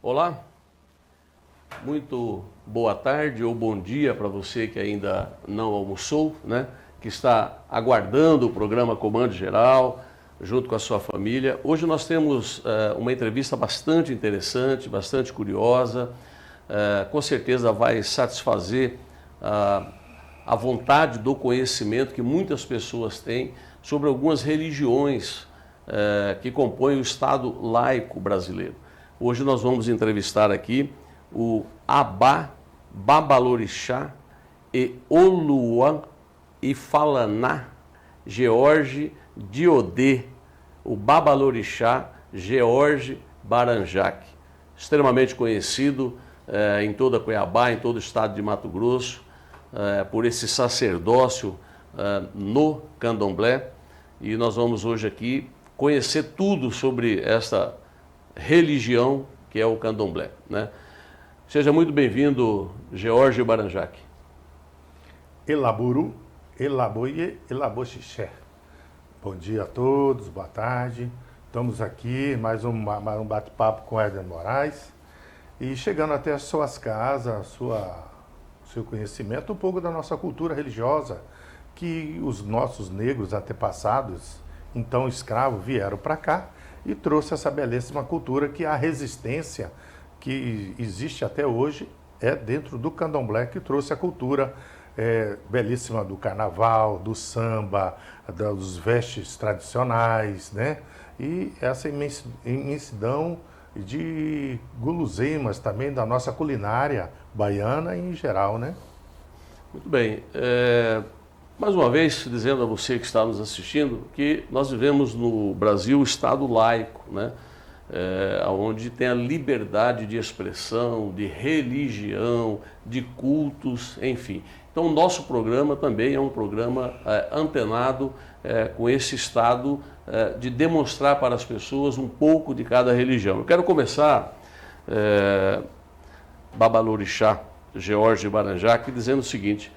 Olá, muito boa tarde ou bom dia para você que ainda não almoçou, né? Que está aguardando o programa Comando Geral, junto com a sua família. Hoje nós temos uma entrevista bastante interessante, bastante curiosa, com certeza vai satisfazer a vontade do conhecimento que muitas pessoas têm sobre algumas religiões que compõem o Estado laico brasileiro. Hoje nós vamos entrevistar aqui o Abá Babalorixá e Oluan Ifalaná George Diodê, o Babalorixá George Baranjak, extremamente conhecido em toda Cuiabá, em todo o estado de Mato Grosso, por esse sacerdócio no candomblé. E nós vamos hoje aqui conhecer tudo sobre esta religião que é o candomblé, né? Seja muito bem-vindo, George Baranjak. Elaburu, Elaboie, Elaboxixé. Bom dia a todos, boa tarde. Estamos aqui, mais um bate-papo com Éder Moraes. E chegando até as suas casas, seu conhecimento, um pouco da nossa cultura religiosa, que os nossos negros antepassados, então escravos, vieram para cá e trouxe essa belíssima cultura que a resistência que existe até hoje é dentro do candomblé, que trouxe a cultura belíssima do carnaval, do samba, dos vestes tradicionais, né? E essa imensidão de guloseimas também da nossa culinária baiana em geral, né? Muito bem. Mais uma vez, dizendo a você que está nos assistindo, que nós vivemos no Brasil Estado laico, né? Onde tem a liberdade de expressão, de religião, de cultos, enfim. Então, o nosso programa também é um programa antenado com esse estado de demonstrar para as pessoas um pouco de cada religião. Eu quero começar, Babalorixá, George Baranjak, dizendo o seguinte: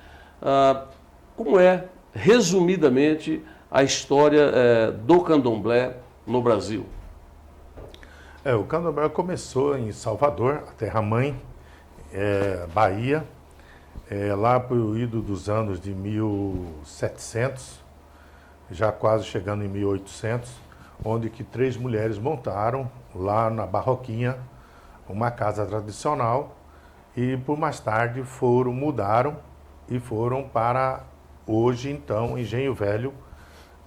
como é, resumidamente, a história do candomblé no Brasil? O candomblé começou em Salvador, a terra-mãe, Bahia, lá por ido dos anos de 1700, já quase chegando em 1800, onde que 3 mulheres montaram lá na Barroquinha uma casa tradicional e por mais tarde mudaram e foram para hoje então Engenho Velho,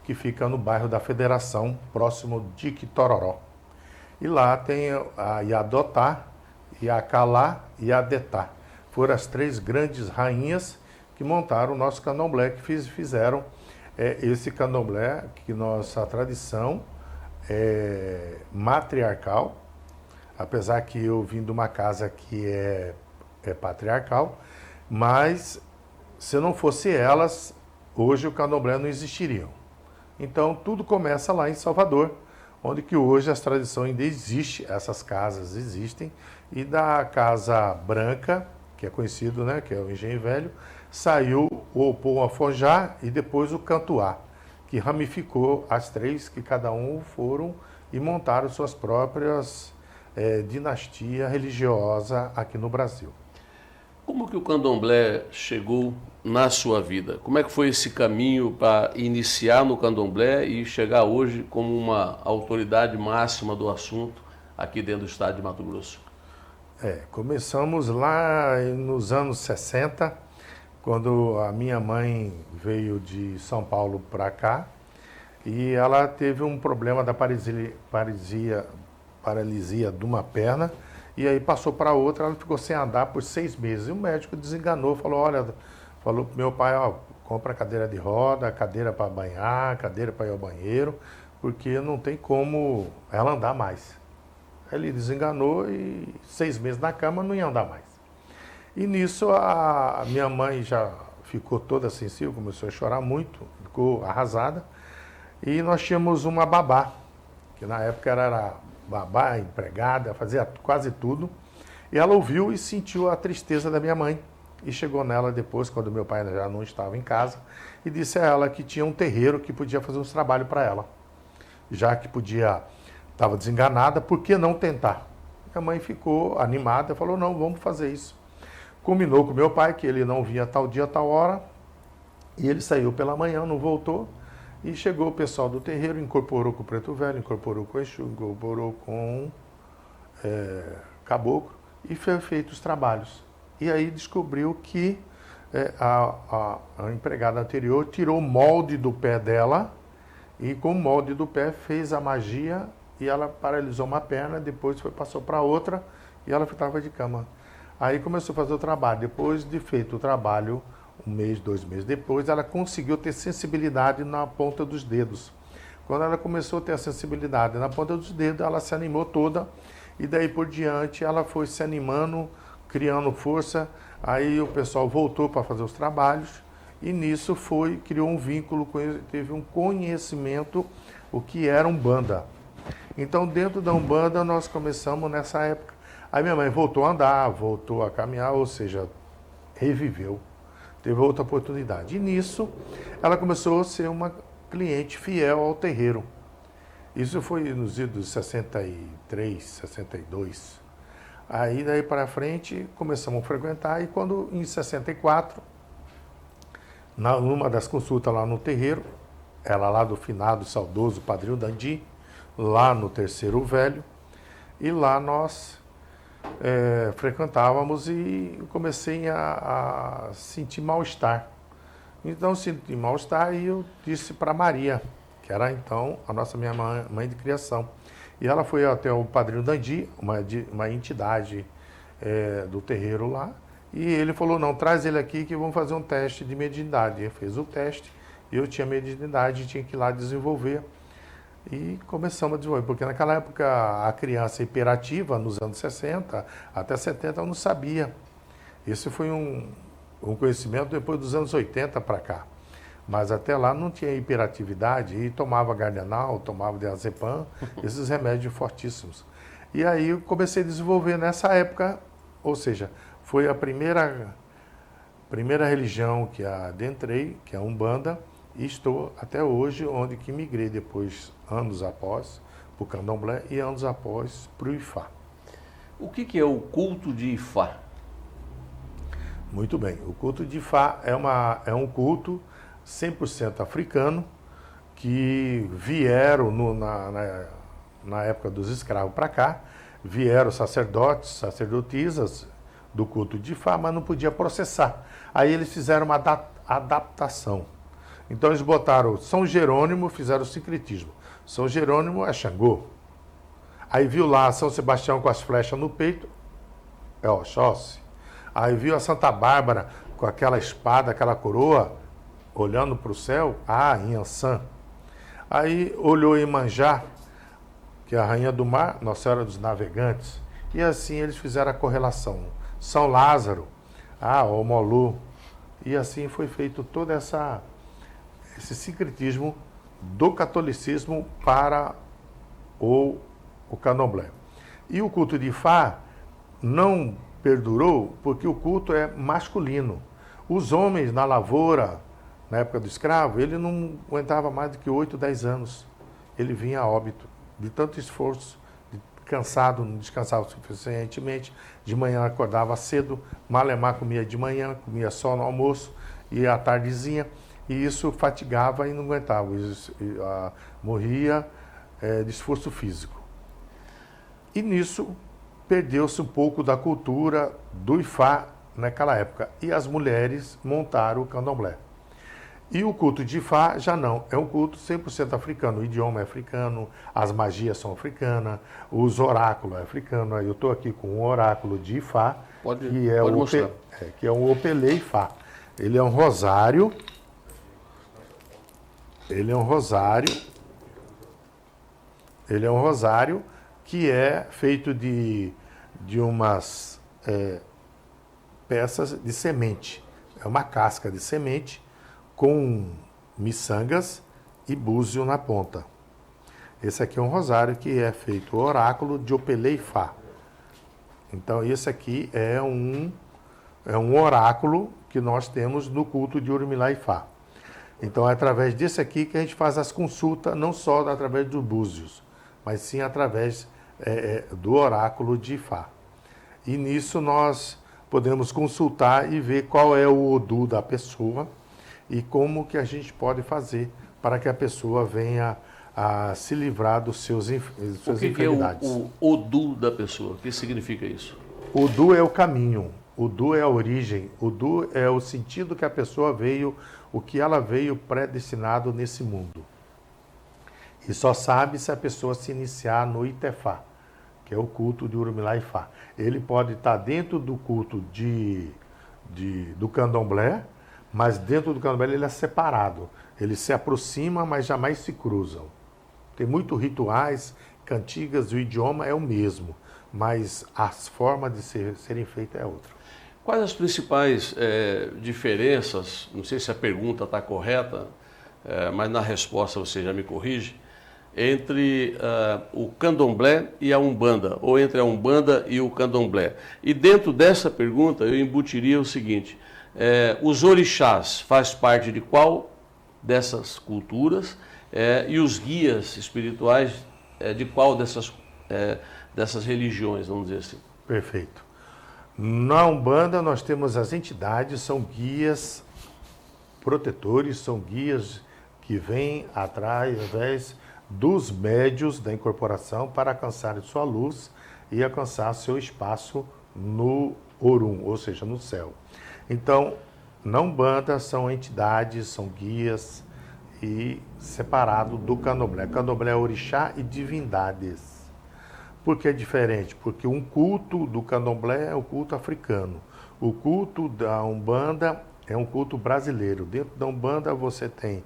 que fica no bairro da Federação, próximo de Quitororó. E lá tem a Iadotá, Iacalá e Adetá. Foram as 3 grandes rainhas que montaram o nosso candomblé, que fizeram esse candomblé, que nossa tradição é matriarcal, apesar que eu vim de uma casa que é patriarcal, mas se não fosse elas, hoje o candomblé não existiria. Então tudo começa lá em Salvador, onde que hoje as tradições ainda existem, essas casas existem, e da Casa Branca, que é conhecido, né, que é o Engenho Velho, saiu o Opô Afonjá e depois o Cantuá, que ramificou as 3, que cada um foram e montaram suas próprias dinastia religiosa aqui no Brasil. Como que o candomblé chegou na sua vida? Como é que foi esse caminho para iniciar no candomblé e chegar hoje como uma autoridade máxima do assunto aqui dentro do estado de Mato Grosso? Começamos lá nos anos 60, quando a minha mãe veio de São Paulo para cá e ela teve um problema da paralisia de uma perna. E aí passou para outra, ela ficou sem andar por 6 meses. E o médico desenganou, falou pro meu pai, compra cadeira de roda, cadeira para banhar, cadeira para ir ao banheiro, porque não tem como ela andar mais. Aí ele desenganou e 6 meses na cama não ia andar mais. E nisso a minha mãe já ficou toda sensível, começou a chorar muito, ficou arrasada. E nós tínhamos uma babá, que na época era babá, empregada, fazia quase tudo. E ela ouviu e sentiu a tristeza da minha mãe. E chegou nela depois, quando meu pai já não estava em casa, e disse a ela que tinha um terreiro que podia fazer uns trabalhos para ela. Já que estava desenganada, por que não tentar? a mãe ficou animada, falou, não, vamos fazer isso. Combinou com meu pai que ele não vinha tal dia, tal hora, e ele saiu pela manhã, não voltou, e chegou o pessoal do terreiro, incorporou com o Preto Velho, incorporou com o Exu, incorporou com Caboclo, e foi feito os trabalhos. E aí descobriu que a empregada anterior tirou o molde do pé dela, e com o molde do pé fez a magia, e ela paralisou uma perna, depois passou para outra, e ela ficava de cama. Aí começou a fazer o trabalho. Depois de feito o trabalho, 1 mês, 2 meses depois, ela conseguiu ter sensibilidade na ponta dos dedos. Quando ela começou a ter a sensibilidade na ponta dos dedos, ela se animou toda, e daí por diante ela foi se animando, criando força. Aí o pessoal voltou para fazer os trabalhos, e nisso criou um vínculo, teve um conhecimento o que era Umbanda. Então dentro da Umbanda nós começamos nessa época. Aí minha mãe voltou a andar, voltou a caminhar, ou seja, reviveu, teve outra oportunidade. E nisso ela começou a ser uma cliente fiel ao terreiro. Isso foi nos idos 63, 62. Aí daí para frente começamos a frequentar, e quando em 64, numa das consultas lá no terreiro, ela lá do finado saudoso Padrinho Dandi, lá no Terceiro Velho, e lá nós frequentávamos, e comecei a sentir mal-estar. Então senti mal-estar, e eu disse para Maria, que era então minha mãe de criação. E ela foi até o Padrinho Dandi, uma entidade do terreiro lá, e ele falou, não, traz ele aqui que vamos fazer um teste de mediunidade. Ele fez o teste, eu tinha mediunidade, tinha que ir lá desenvolver. E começamos a desenvolver, porque naquela época a criança hiperativa, nos anos 60 até 70, eu não sabia. Esse foi um conhecimento depois dos anos 80 para cá. Mas até lá não tinha hiperatividade, e tomava Gardenal, tomava diazepam, esses remédios fortíssimos. E aí eu comecei a desenvolver nessa época, ou seja, foi a primeira religião que adentrei, que é a Umbanda, e estou até hoje, onde que migrei depois, anos após, para o Candomblé, e anos após para o Ifá. O que é o culto de Ifá? Muito bem, o culto de Ifá é um culto 100% africano, que vieram na época dos escravos para cá, vieram sacerdotes, sacerdotisas do culto de Ifá, mas não podia processar. Aí eles fizeram uma adaptação. Então eles botaram São Jerônimo, fizeram o sincretismo. São Jerônimo é Xangô. Aí viu lá São Sebastião com as flechas no peito, é Oxóssi. Aí viu a Santa Bárbara com aquela espada, aquela coroa, olhando para o céu, Inhansã. Aí olhou Iemanjá, que é a rainha do mar, Nossa Senhora dos Navegantes. E assim eles fizeram a correlação. São Lázaro, Omolu. E assim foi feito todo esse sincretismo do catolicismo para o candomblé. E o culto de Ifá não perdurou porque o culto é masculino. Os homens na lavoura, na época do escravo, ele não aguentava mais do que 8, 10 anos. Ele vinha a óbito, de tanto esforço, cansado, não descansava suficientemente. De manhã acordava cedo, malemar comia de manhã, comia só no almoço, e à tardezinha, e isso fatigava e não aguentava, morria de esforço físico. E nisso perdeu-se um pouco da cultura do Ifá naquela época, e as mulheres montaram o candomblé. E o culto de Ifá já não, é um culto 100% africano, o idioma é africano, as magias são africanas, os oráculos é africano. Eu estou aqui com um oráculo de Ifá, que é um Opelê Ifá. Ele é um rosário, que é feito de umas peças de semente. É uma casca de semente com miçangas e búzio na ponta. Esse aqui é um rosário que é feito o oráculo de Opelê Ifá. Então esse aqui é um oráculo que nós temos no culto de Orumilá Ifá. Então é através desse aqui que a gente faz as consultas, não só através dos búzios, mas sim através do oráculo de Ifá. E nisso nós podemos consultar e ver qual é o Odu da pessoa e como que a gente pode fazer para que a pessoa venha a se livrar dos suas enfermidades. O Odu da pessoa? O que significa isso? Odu é o caminho, Odu é a origem, Odu é o sentido que a pessoa veio, o que ela veio predestinado nesse mundo. E só sabe se a pessoa se iniciar no Itefá, que é o culto de Urumilá Ifá. Ele pode estar dentro do culto do candomblé, mas dentro do candomblé ele é separado. Ele se aproxima, mas jamais se cruzam. Tem muitos rituais, cantigas, o idioma é o mesmo, mas as formas de serem feitas é outra. Quais as principais diferenças, não sei se a pergunta está correta, mas na resposta você já me corrige, entre o candomblé e a umbanda, ou entre a umbanda e o candomblé. E dentro dessa pergunta eu embutiria o seguinte, os orixás faz parte de qual dessas culturas e os guias espirituais de qual dessas religiões, vamos dizer assim? Perfeito. Na Umbanda nós temos as entidades, são guias protetores, são guias que vêm através dos médios da incorporação para alcançar sua luz e alcançar seu espaço no Orum, ou seja, no céu. Então, na Umbanda são entidades, são guias e separado do candomblé. Candomblé é orixá e divindades. Por que é diferente? Porque um culto do candomblé é o culto africano. O culto da Umbanda é um culto brasileiro. Dentro da Umbanda você tem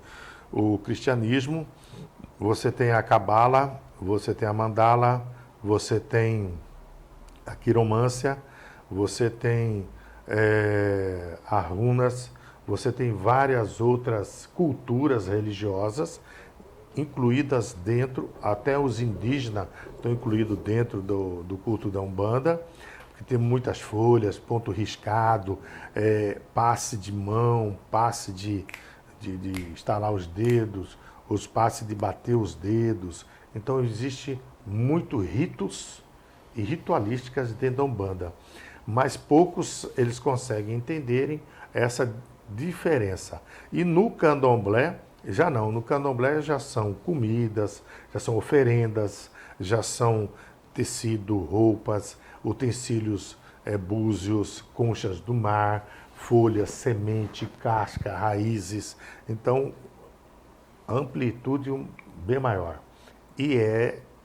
o cristianismo, você tem a cabala, você tem a mandala, você tem a quiromância, você tem as runas, você tem várias outras culturas religiosas incluídas dentro, até os indígenas estão incluídos dentro do culto da Umbanda, que tem muitas folhas, ponto riscado, passe de mão, passe de estalar os dedos, os passes de bater os dedos. Então existe muitos ritos e ritualísticas dentro da Umbanda, mas poucos eles conseguem entenderem essa diferença. E no candomblé, já não. No candomblé já são comidas, já são oferendas, já são tecido, roupas, utensílios, búzios, conchas do mar, folhas, semente, casca, raízes. Então, amplitude bem maior. E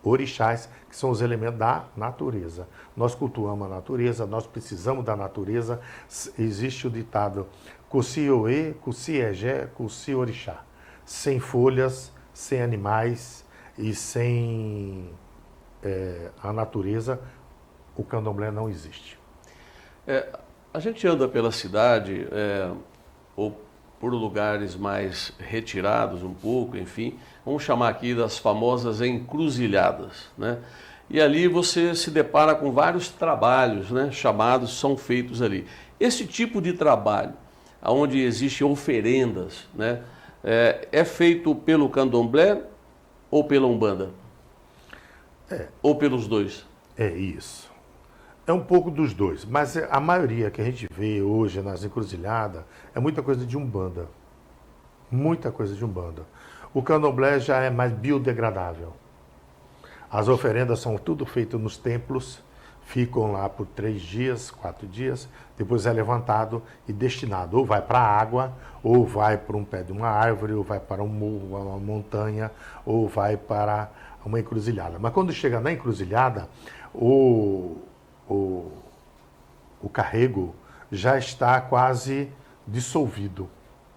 orixás, que são os elementos da natureza. Nós cultuamos a natureza, nós precisamos da natureza. Existe o ditado Cusi Oê, Cusi Egé, Cusi Orixá. Sem folhas, sem animais e sem a natureza, o candomblé não existe. A gente anda pela cidade ou por lugares mais retirados um pouco, enfim, vamos chamar aqui das famosas encruzilhadas, né? E ali você se depara com vários trabalhos, né, são feitos ali. Esse tipo de trabalho, onde existem oferendas, né, é feito pelo candomblé ou pela Umbanda? Ou pelos dois? É isso. É um pouco dos dois, mas a maioria que a gente vê hoje nas encruzilhadas é muita coisa de Umbanda. Muita coisa de Umbanda. O candomblé já é mais biodegradável. As oferendas são tudo feitas nos templos, ficam lá por 3 dias, 4 dias, depois é levantado e destinado. Ou vai para a água, ou vai para um pé de uma árvore, ou vai para um morro, uma montanha, ou vai para uma encruzilhada. Mas quando chega na encruzilhada, o carrego já está quase dissolvido.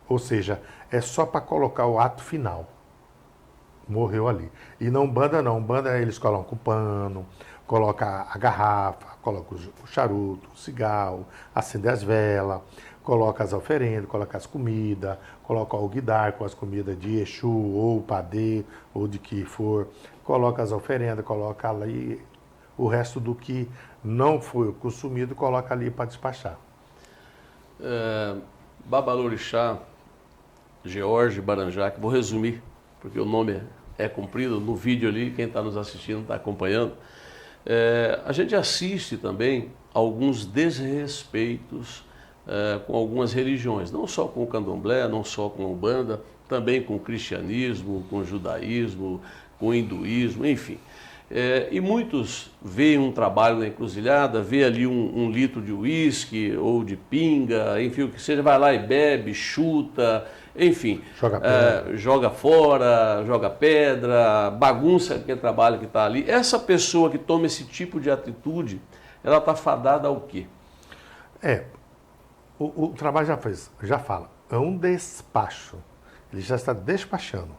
Ou seja, é só para colocar o ato final. Morreu ali. E na Umbanda não. Umbanda eles colocam o pano, colocam a garrafa, colocam o charuto, o cigarro, acende as velas, coloca as oferendas, coloca as comidas, coloca o alguidar com as comidas de Exu ou Padê ou de que for, coloca as oferendas, coloca ali o resto do que não foi consumido, coloca ali para despachar. Babalorixá, George Baranjak, vou resumir, porque o nome é comprido, no vídeo ali, quem está nos assistindo está acompanhando. A gente assiste também alguns desrespeitos com algumas religiões, não só com o candomblé, não só com a Umbanda, também com o cristianismo, com o judaísmo, com o hinduísmo, enfim. E muitos veem um trabalho na encruzilhada, vê ali um litro de uísque ou de pinga, enfim, o que seja, vai lá e bebe, chuta, enfim, joga fora, joga pedra, bagunça aquele trabalho que está ali. Essa pessoa que toma esse tipo de atitude, ela está fadada ao quê? O trabalho já fala, é um despacho, ele já está despachando.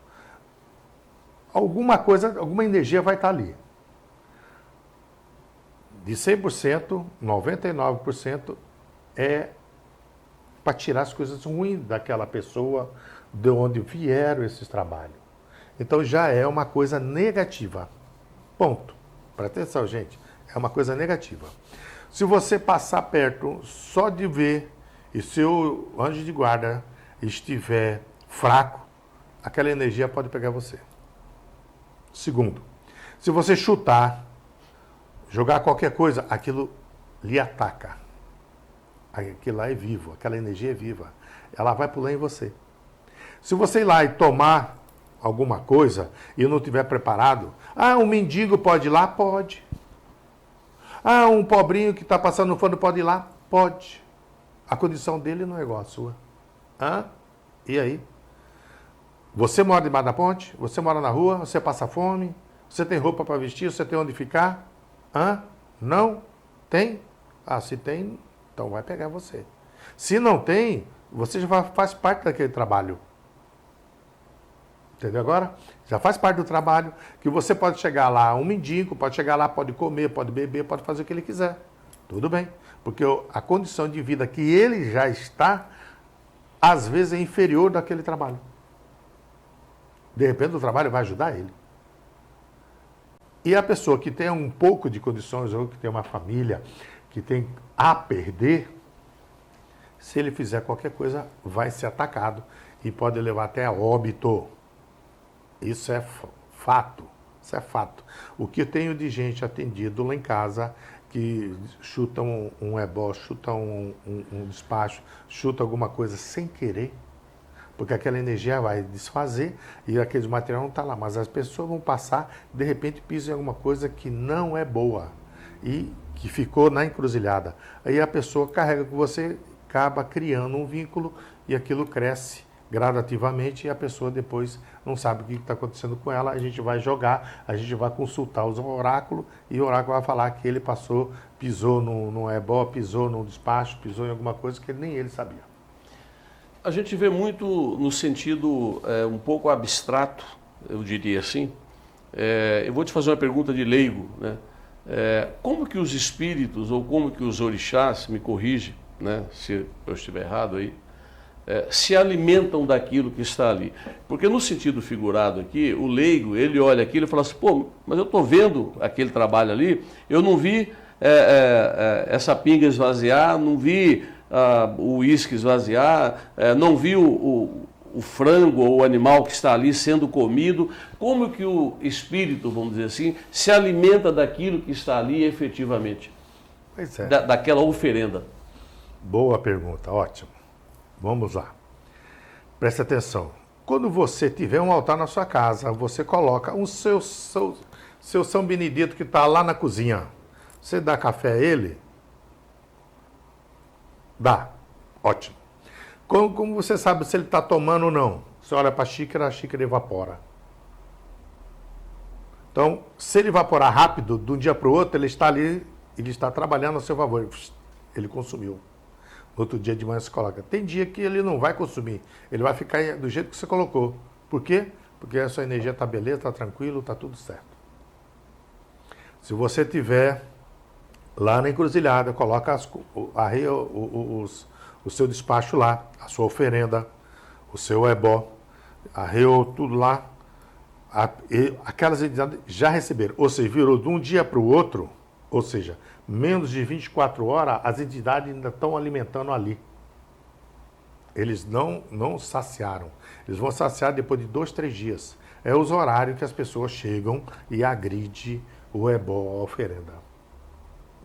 Alguma coisa, alguma energia vai estar ali. De 100%, 99% é para tirar as coisas ruins daquela pessoa, de onde vieram esses trabalhos. Então já é uma coisa negativa. Ponto. Presta atenção, gente. É uma coisa negativa. Se você passar perto só de ver e seu anjo de guarda estiver fraco, aquela energia pode pegar você. Segundo, se você chutar, jogar qualquer coisa, aquilo lhe ataca. Aquilo lá é vivo, aquela energia é viva. Ela vai pular em você. Se você ir lá e tomar alguma coisa e não estiver preparado, um mendigo pode ir lá? Pode. Um pobrinho que está passando fome pode ir lá? Pode. A condição dele não é igual à sua. E aí? Você mora debaixo da ponte? Você mora na rua? Você passa fome? Você tem roupa para vestir? Você tem onde ficar? Não? Tem? Se tem, então vai pegar você. Se não tem, você já faz parte daquele trabalho. Entendeu agora? Já faz parte do trabalho que você pode chegar lá, um mendigo, pode chegar lá, pode comer, pode beber, pode fazer o que ele quiser. Tudo bem. Porque a condição de vida que ele já está, às vezes é inferior daquele trabalho. De repente o trabalho vai ajudar ele. E a pessoa que tem um pouco de condições, ou que tem uma família, que tem a perder, se ele fizer qualquer coisa, vai ser atacado e pode levar até a óbito. Isso é fato. Isso é fato. O que eu tenho de gente atendido lá em casa, que chuta um ebó, chuta um despacho, chuta alguma coisa sem querer, porque aquela energia vai desfazer e aquele material não está lá. Mas as pessoas vão passar, de repente pisam em alguma coisa que não é boa e que ficou na encruzilhada. Aí a pessoa carrega com você, acaba criando um vínculo e aquilo cresce gradativamente e a pessoa depois não sabe o que está acontecendo com ela. A gente vai jogar, a gente vai consultar os oráculos e o oráculo vai falar que ele pisou no ebó, pisou no despacho, pisou em alguma coisa que nem ele sabia. A gente vê muito no sentido um pouco abstrato, eu diria assim. Eu vou te fazer uma pergunta de leigo, né? Como que os espíritos ou como que os orixás, me corrige, né, se eu estiver errado aí, se alimentam daquilo que está ali? Porque no sentido figurado aqui, o leigo, ele olha aquilo e fala assim, mas eu estou vendo aquele trabalho ali, eu não vi essa pinga esvaziar, não vi o uísque esvaziar, não vi o frango ou o animal que está ali sendo comido. Como que o espírito, vamos dizer assim, se alimenta daquilo que está ali efetivamente? Pois é. Daquela oferenda. Boa pergunta, ótimo. Vamos lá. Preste atenção. Quando você tiver um altar na sua casa, você coloca o seu São Benedito que está lá na cozinha. Você dá café a ele? Dá. Ótimo. Como você sabe se ele está tomando ou não? Você olha para a xícara evapora. Então, se ele evaporar rápido, de um dia para o outro, ele está ali, ele está trabalhando a seu favor. Ele consumiu. No outro dia de manhã você coloca. Tem dia que ele não vai consumir. Ele vai ficar do jeito que você colocou. Por quê? Porque a sua energia está beleza, está tranquilo, está tudo certo. Se você tiver lá na encruzilhada, coloca o seu despacho lá, a sua oferenda, o seu ebó, arreou tudo lá. Aquelas entidades já receberam. Ou seja, virou de um dia para o outro, ou seja, menos de 24 horas, as entidades ainda estão alimentando ali. Eles não saciaram. Eles vão saciar depois de 2, 3 dias. É os horários que as pessoas chegam e agridem o ebó, a oferenda.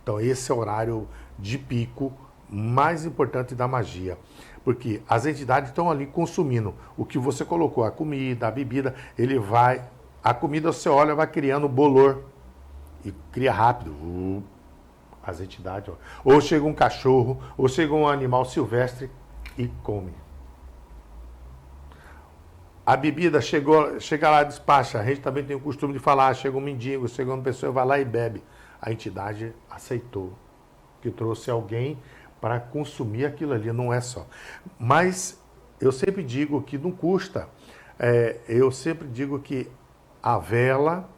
Então esse é o horário de pico mais importante da magia, porque as entidades estão ali consumindo o que você colocou, a comida, a bebida, a comida você olha, vai criando bolor e cria rápido. As entidades, ou chega um cachorro, ou chega um animal silvestre e come. A bebida chega lá, despacha. A gente também tem o costume de falar, chega um mendigo, chega uma pessoa, vai lá e bebe. A entidade aceitou, que trouxe alguém para consumir aquilo ali, não é só. Mas eu sempre digo que não custa. Eu sempre digo que a vela,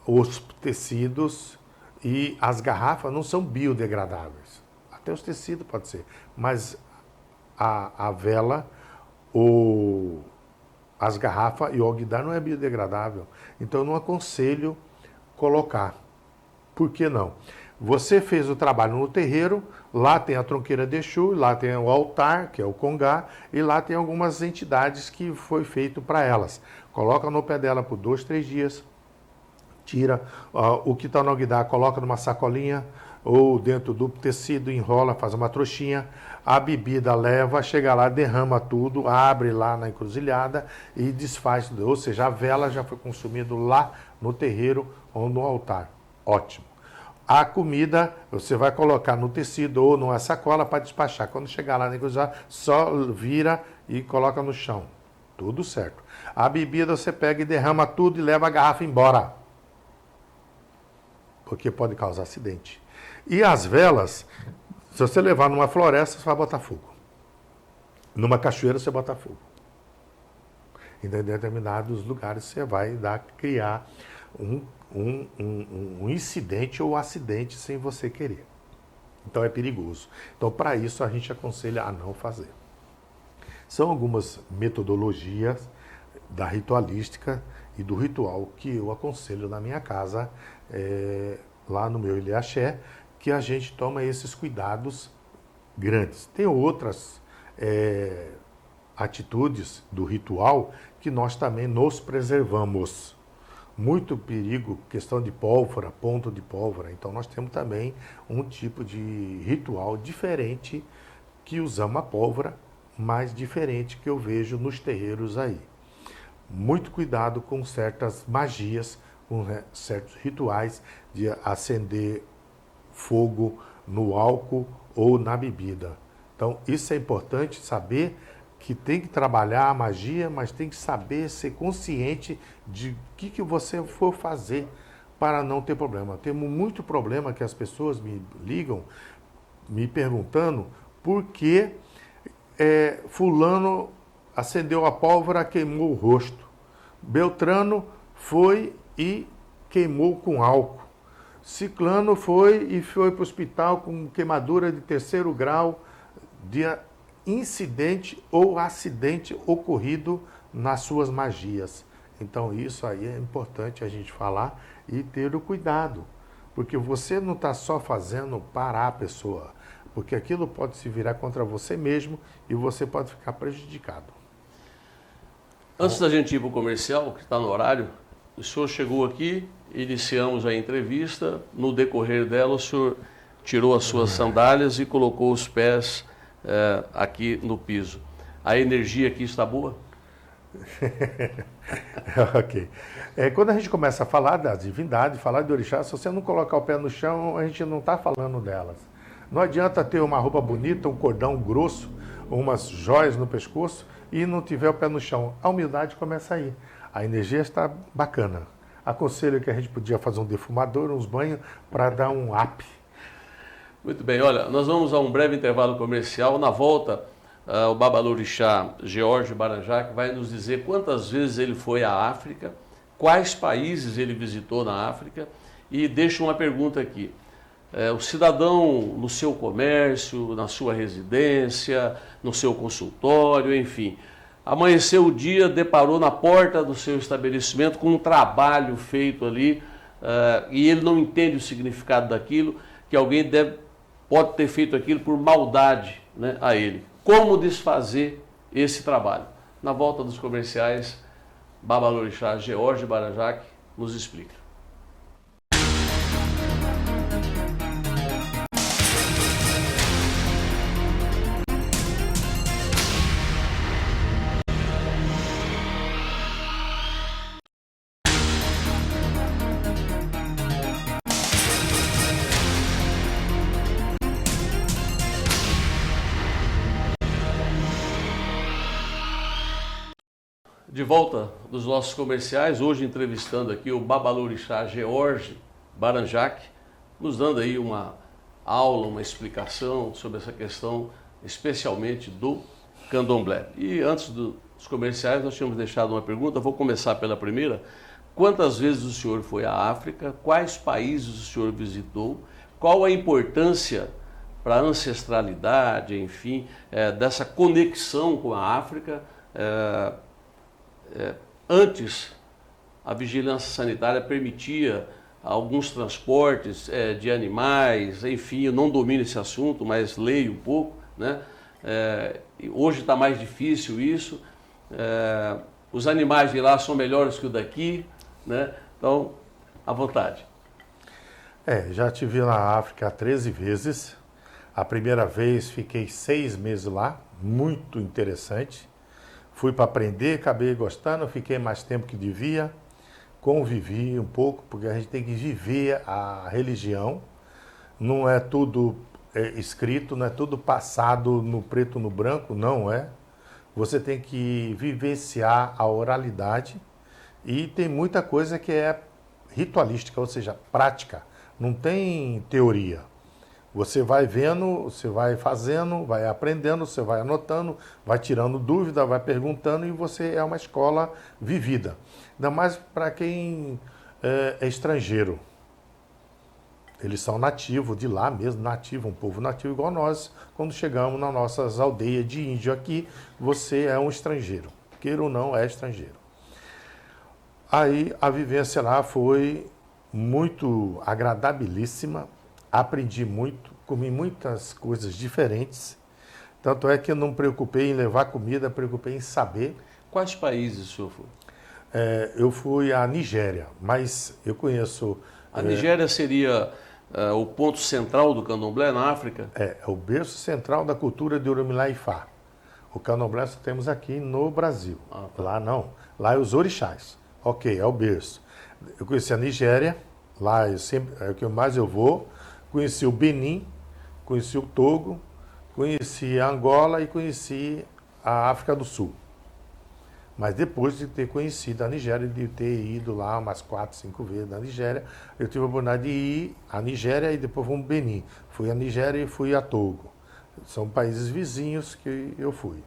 os tecidos e as garrafas não são biodegradáveis. Até os tecidos pode ser, mas a vela, as garrafas e o alguidar não é biodegradável. Então eu não aconselho colocar. Por que não? Você fez o trabalho no terreiro, lá tem a tronqueira de Exu, lá tem o altar, que é o congá, e lá tem algumas entidades que foi feito para elas. Coloca no pé dela por 2, 3 dias, tira o que está no alguidar, coloca numa sacolinha ou dentro do tecido, enrola, faz uma trouxinha, a bebida leva, chega lá, derrama tudo, abre lá na encruzilhada e desfaz, ou seja, a vela já foi consumida lá no terreiro ou no altar. Ótimo. A comida você vai colocar no tecido ou numa sacola para despachar. Quando chegar lá na encruzilhada, só vira e coloca no chão. Tudo certo. A bebida você pega e derrama tudo e leva a garrafa embora. Porque pode causar acidente. E as velas, se você levar numa floresta, você vai botar fogo. Numa cachoeira, você bota fogo. Em determinados lugares, você vai criar um incidente ou acidente sem você querer. Então, é perigoso. Então, para isso, a gente aconselha a não fazer. São algumas metodologias da ritualística e do ritual que eu aconselho na minha casa, lá no meu Ilê Axé, que a gente toma esses cuidados grandes. Tem outras atitudes do ritual que nós também nos preservamos. Muito perigo, questão de pólvora, ponto de pólvora. Então nós temos também um tipo de ritual diferente que usamos a pólvora, mas diferente que eu vejo nos terreiros aí. Muito cuidado com certas magias, com certos rituais de acender fogo no álcool ou na bebida. Então, isso é importante saber que tem que trabalhar a magia, mas tem que saber ser consciente de o que você for fazer para não ter problema. Temos muito problema que as pessoas me ligam me perguntando por que fulano acendeu a pólvora, queimou o rosto. Beltrano foi e queimou com álcool. Ciclano foi e foi para o hospital com queimadura de 3º grau de incidente ou acidente ocorrido nas suas magias. Então isso aí é importante a gente falar e ter o cuidado, porque você não está só fazendo parar a pessoa, porque aquilo pode se virar contra você mesmo e você pode ficar prejudicado. Antes da gente ir para o comercial, que está no horário, o senhor chegou aqui, iniciamos a entrevista, no decorrer dela o senhor tirou as suas sandálias e colocou os pés aqui no piso. A energia aqui está boa? Ok. Quando a gente começa a falar das divindades, falar de orixá, se você não colocar o pé no chão, a gente não está falando delas. Não adianta ter uma roupa bonita, um cordão grosso, umas joias no pescoço e não tiver o pé no chão. A humildade começa aí. A energia está bacana. Aconselho que a gente podia fazer um defumador, uns banhos, para dar um up. Muito bem, olha, nós vamos a um breve intervalo comercial. Na volta, o babalorixá George Baranjak vai nos dizer quantas vezes ele foi à África, quais países ele visitou na África, e deixa uma pergunta aqui. O cidadão no seu comércio, na sua residência, no seu consultório, enfim, amanheceu o dia, deparou na porta do seu estabelecimento com um trabalho feito ali e ele não entende o significado daquilo, que alguém pode ter feito aquilo por maldade, né, a ele. Como desfazer esse trabalho? Na volta dos comerciais, babalorixá George Baranjak nos explica. De volta dos nossos comerciais, hoje entrevistando aqui o Babalorixá George Baranjak, nos dando aí uma aula, uma explicação sobre essa questão, especialmente do candomblé. E antes dos comerciais, nós tínhamos deixado uma pergunta, vou começar pela primeira. Quantas vezes o senhor foi à África? Quais países o senhor visitou? Qual a importância para a ancestralidade, enfim, dessa conexão com a África? Antes, a vigilância sanitária permitia alguns transportes de animais, enfim, eu não domino esse assunto, mas leio um pouco, né? Hoje está mais difícil isso, os animais de lá são melhores que o daqui, né? Então, à vontade. Já estive na África 13 vezes. A primeira vez fiquei 6 meses lá, muito interessante. Fui para aprender, acabei gostando, fiquei mais tempo que devia, convivi um pouco, porque a gente tem que viver a religião. Não é tudo escrito, não é tudo passado no preto no branco, não é. Você tem que vivenciar a oralidade e tem muita coisa que é ritualística, ou seja, prática, não tem teoria. Você vai vendo, você vai fazendo, vai aprendendo, você vai anotando, vai tirando dúvida, vai perguntando e você é uma escola vivida. Ainda mais para quem é estrangeiro. Eles são nativos de lá mesmo, nativo, um povo nativo igual nós. Quando chegamos nas nossas aldeias de índio aqui, você é um estrangeiro. Queira ou não, é estrangeiro. Aí a vivência lá foi muito agradabilíssima. Aprendi muito, comi muitas coisas diferentes. Tanto é que eu não me preocupei em levar comida, preocupei em saber. Quais países o senhor foi? Eu fui à Nigéria, mas eu conheço... A Nigéria seria o ponto central do candomblé na África? É o berço central da cultura de Oromilá e Ifá. O candomblé só temos aqui no Brasil. Tá. Lá não. Lá é os orixás. Ok, é o berço. Eu conheci a Nigéria, lá é o que mais eu vou. Conheci o Benin, conheci o Togo, conheci a Angola e conheci a África do Sul. Mas depois de ter conhecido a Nigéria, de ter ido lá umas 4, 5 vezes na Nigéria, eu tive a oportunidade de ir à Nigéria e depois fui ao Benin. Fui à Nigéria e fui a Togo. São países vizinhos que eu fui.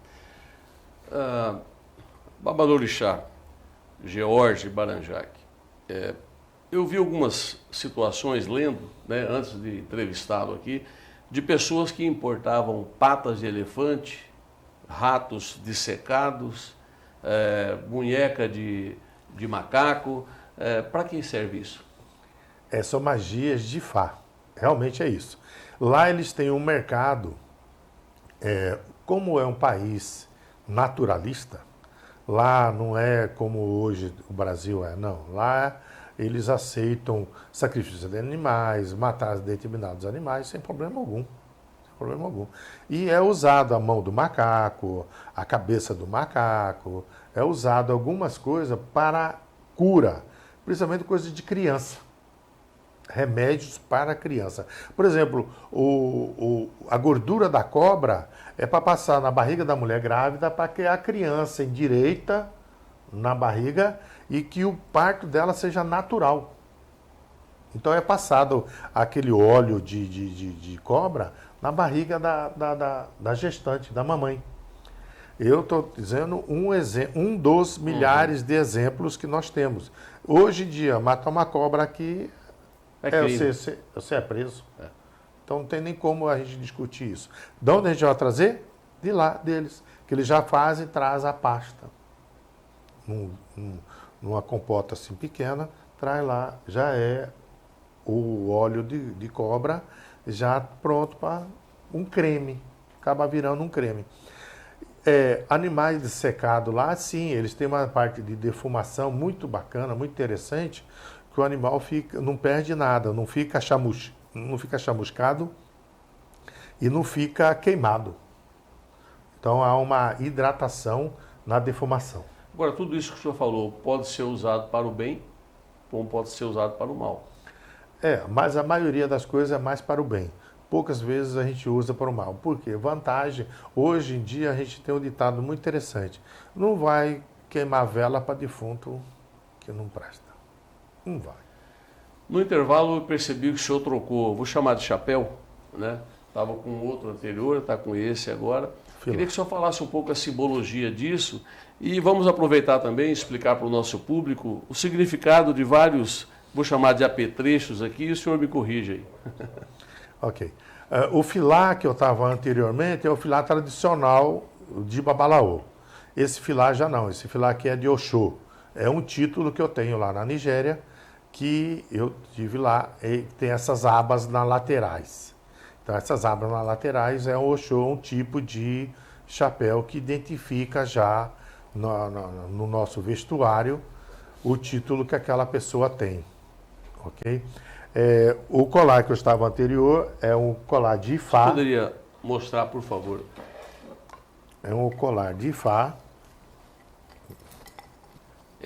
Babalorixá George Baranjak, eu vi algumas situações lendo, né, antes de entrevistá-lo aqui, de pessoas que importavam patas de elefante, ratos dissecados, munheca de macaco. Para que serve isso? São magias de Fá. Realmente é isso. Lá eles têm um mercado, como é um país naturalista, lá não é como hoje o Brasil é, não. Lá eles aceitam sacrifício de animais, matar determinados animais sem problema algum. Sem problema algum. E é usado a mão do macaco, a cabeça do macaco, é usado algumas coisas para cura, principalmente coisas de criança. Remédios para criança. Por exemplo, a gordura da cobra é para passar na barriga da mulher grávida para que a criança endireita na barriga e que o parto dela seja natural. Então é passado aquele óleo de cobra na barriga da gestante, da mamãe. Eu estou dizendo um dos milhares de exemplos que nós temos. Hoje em dia, matar uma cobra aqui, você é preso. Então não tem nem como a gente discutir isso. De onde a gente vai trazer? De lá, deles. Que eles já fazem, traz a pasta. Numa compota assim pequena, traz lá, já é o óleo de cobra, já pronto para um creme. Acaba virando um creme. Animais dissecados lá, sim, eles têm uma parte de defumação muito bacana, muito interessante, que o animal não perde nada, não fica chamuscado e não fica queimado. Então há uma hidratação na defumação. Agora, tudo isso que o senhor falou pode ser usado para o bem, como pode ser usado para o mal. Mas a maioria das coisas é mais para o bem. Poucas vezes a gente usa para o mal. Por quê? Vantagem. Hoje em dia a gente tem um ditado muito interessante. Não vai queimar vela para defunto que não presta. Não vai. No intervalo eu percebi que o senhor trocou, vou chamar de chapéu, né? Estava com outro anterior, está com esse agora. Queria que o senhor falasse um pouco a simbologia disso e vamos aproveitar também e explicar para o nosso público o significado de vários, vou chamar de apetrechos aqui, e o senhor me corrige aí. Ok. O filá que eu estava anteriormente é o filá tradicional de Babalaô. Esse filá já não, esse filá aqui é de Oxô. É um título que eu tenho lá na Nigéria, que eu tive lá, e tem essas abas nas laterais. Então, essas abas nas laterais é o Oxô, um tipo de chapéu que identifica já no nosso vestuário o título que aquela pessoa tem. Ok? O colar que eu estava anterior é um colar de Ifá. Você poderia mostrar, por favor? É um colar de Ifá.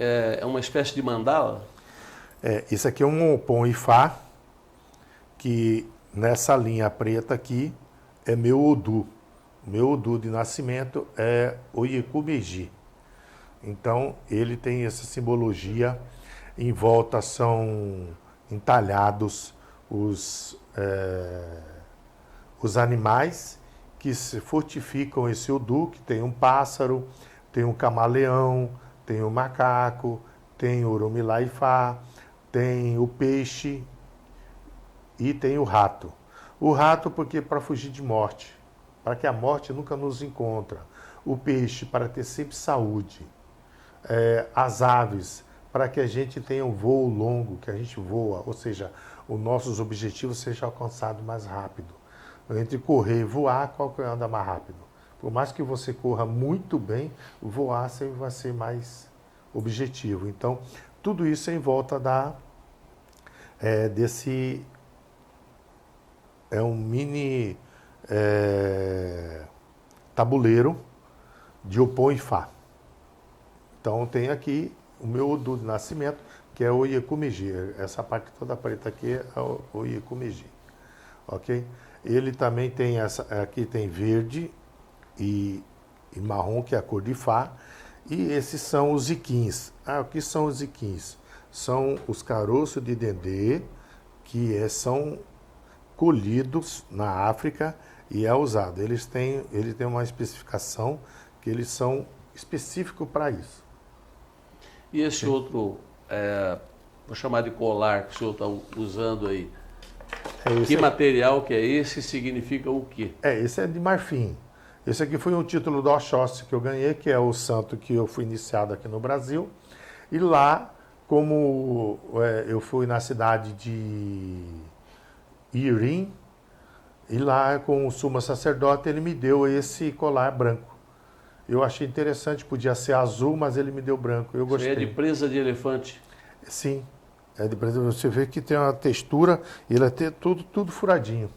É uma espécie de mandala? Isso aqui é um Opon Ifá, que nessa linha preta aqui é meu Odu. Meu Odu de nascimento é Oyekumeji. Então, ele tem essa simbologia. Em volta são entalhados os animais que se fortificam esse Odu, que tem um pássaro, tem um camaleão, tem um macaco, tem o Oromilá-Ifá, tem o peixe e tem o rato. O rato porque para fugir de morte, para que a morte nunca nos encontre. O peixe para ter sempre saúde. As aves para que a gente tenha um voo longo, que a gente voa, ou seja, os nossos objetivos sejam alcançados mais rápido. Entre correr e voar, qual que anda mais rápido? Por mais que você corra muito bem, voar sempre vai ser mais objetivo. Então, tudo isso é em volta desse... É um mini tabuleiro de Opon Ifá. Então, tem aqui o meu Odu de nascimento, que é o Oyekumeji. Essa parte toda preta aqui é o Oyekumeji. Ok? Ele também tem aqui tem verde e marrom, que é a cor de Ifá. E esses são os iquins. O que são os iquins? São os caroços de dendê que são colhidos na África e é usado. Ele tem uma especificação que eles são específicos para isso. E esse outro, vou chamar de colar que o senhor está usando aí, que material que é esse? Significa o quê? Esse é de marfim. Esse aqui foi um título do Oxóssi que eu ganhei, que é o santo que eu fui iniciado aqui no Brasil. E lá, como eu fui na cidade de Irim, e lá com o sumo sacerdote ele me deu esse colar branco. Eu achei interessante, podia ser azul, mas ele me deu branco. Eu gostei. Isso é de presa de elefante? Sim, é de presa. Você vê que tem uma textura, ele é tudo furadinho.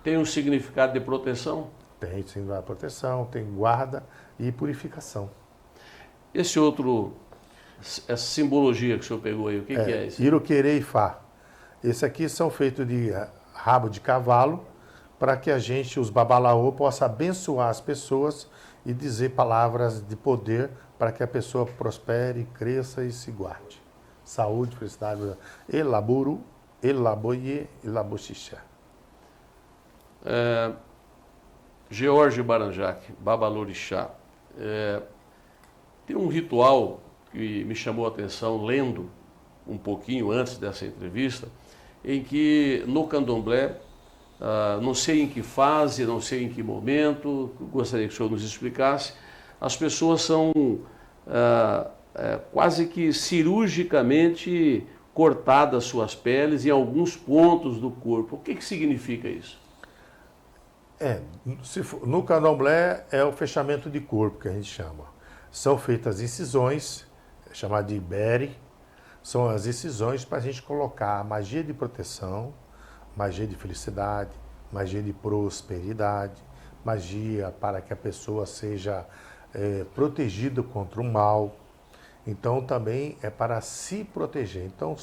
Tem um significado de proteção? Tem significado de proteção, tem guarda e purificação. Esse outro, essa simbologia que o senhor pegou aí, o que é isso? Iroquerê Ifá. Esse aqui são feitos de rabo de cavalo, para que a gente, os babalaô, possa abençoar as pessoas e dizer palavras de poder para que a pessoa prospere, cresça e se guarde. Saúde, felicidade. Elaburu, elaboye, elaboxixá. George Baranjak, Babalorixá. Tem um ritual que me chamou a atenção, lendo um pouquinho antes dessa entrevista, em que no candomblé, não sei em que fase, não sei em que momento, gostaria que o senhor nos explicasse, as pessoas são quase que cirurgicamente cortadas suas peles em alguns pontos do corpo. O que significa isso? No candomblé é o fechamento de corpo que a gente chama. São feitas incisões, chamada de ibere, são as incisões para a gente colocar a magia de proteção, magia de felicidade, magia de prosperidade, magia para que a pessoa seja protegida contra o mal. Então também é para se proteger. Então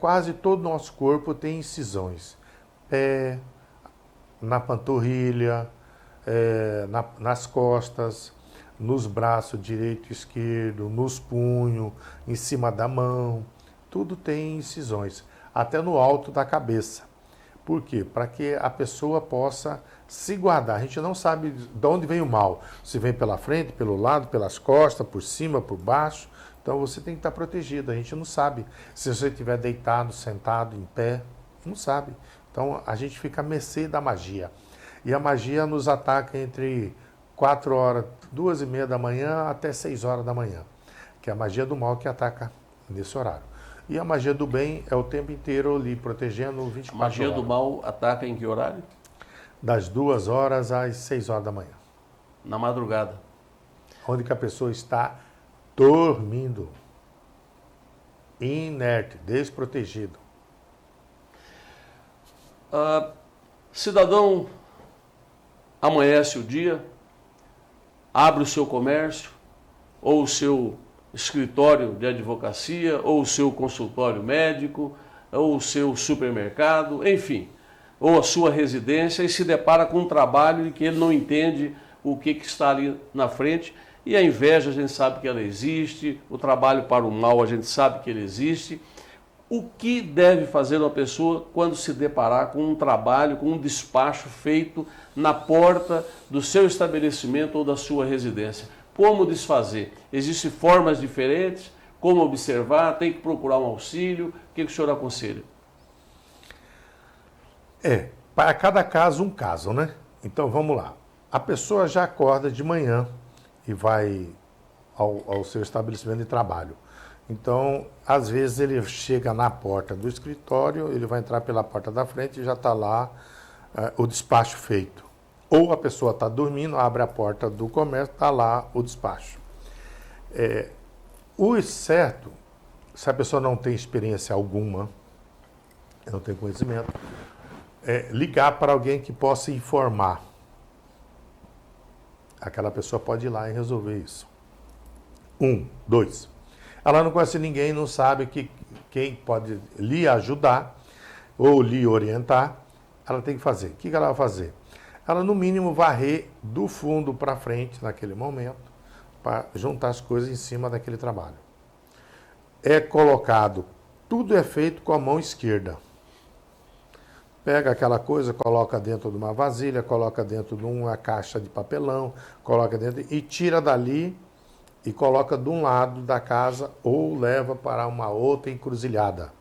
quase todo o nosso corpo tem incisões. Pé, na panturrilha, nas costas, nos braços direito e esquerdo, nos punhos, em cima da mão. Tudo tem incisões, até no alto da cabeça. Por quê? Para que a pessoa possa se guardar. A gente não sabe de onde vem o mal. Se vem pela frente, pelo lado, pelas costas, por cima, por baixo. Então você tem que estar protegido. A gente não sabe se você estiver deitado, sentado, em pé. Não sabe. Então a gente fica à mercê da magia. E a magia nos ataca entre 4 horas, 2h30 da manhã até 6 horas da manhã. Que é a magia do mal que ataca nesse horário. E a magia do bem é o tempo inteiro ali, protegendo 24 horas. A magia do mal ataca em que horário? Das 2 horas às 6 horas da manhã. Na madrugada. Onde que a pessoa está dormindo. Inerte, desprotegido. Cidadão amanhece o dia, abre o seu comércio, ou o seu escritório de advocacia, ou o seu consultório médico, ou o seu supermercado, enfim, ou a sua residência, e se depara com um trabalho em que ele não entende o que está ali na frente, e a inveja a gente sabe que ela existe, o trabalho para o mal a gente sabe que ele existe. O que deve fazer uma pessoa quando se deparar com um trabalho, com um despacho feito na porta do seu estabelecimento ou da sua residência? Como desfazer? Existem formas diferentes? Como observar? Tem que procurar um auxílio? O que o senhor aconselha? Para cada caso um caso, né? Então vamos lá. A pessoa já acorda de manhã e vai ao seu estabelecimento de trabalho. Então, às vezes ele chega na porta do escritório, ele vai entrar pela porta da frente e já está lá o despacho feito. Ou a pessoa está dormindo, abre a porta do comércio, está lá o despacho. O certo, se a pessoa não tem experiência alguma, não tem conhecimento, é ligar para alguém que possa informar. Aquela pessoa pode ir lá e resolver isso. 1, 2. Ela não conhece ninguém, não sabe quem pode lhe ajudar ou lhe orientar. Ela tem que fazer. O que ela vai fazer? Ela, no mínimo, varrer do fundo para frente, naquele momento, para juntar as coisas em cima daquele trabalho. Tudo é feito com a mão esquerda. Pega aquela coisa, coloca dentro de uma vasilha, coloca dentro de uma caixa de papelão, coloca dentro e tira dali e coloca de um lado da casa ou leva para uma outra encruzilhada.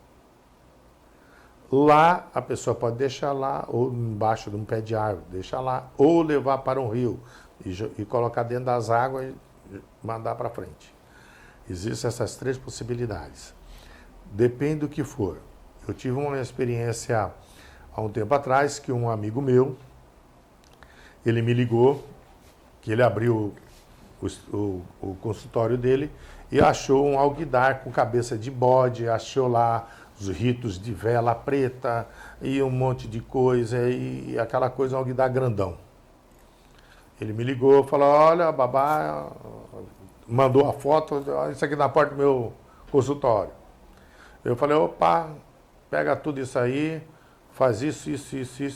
Lá, a pessoa pode deixar lá, ou embaixo de um pé de árvore, deixar lá, ou levar para um rio e colocar dentro das águas e mandar para frente. Existem essas 3 possibilidades. Depende do que for. Eu tive uma experiência há um tempo atrás que um amigo meu, ele me ligou, que ele abriu o consultório dele e achou um alguidar com cabeça de bode, achou lá os ritos de vela preta e um monte de coisa e aquela coisa, um alguidar grandão. Ele me ligou, falou, olha, babá, mandou a foto, isso aqui na porta do meu consultório. Eu falei, opa, pega tudo isso aí, faz isso,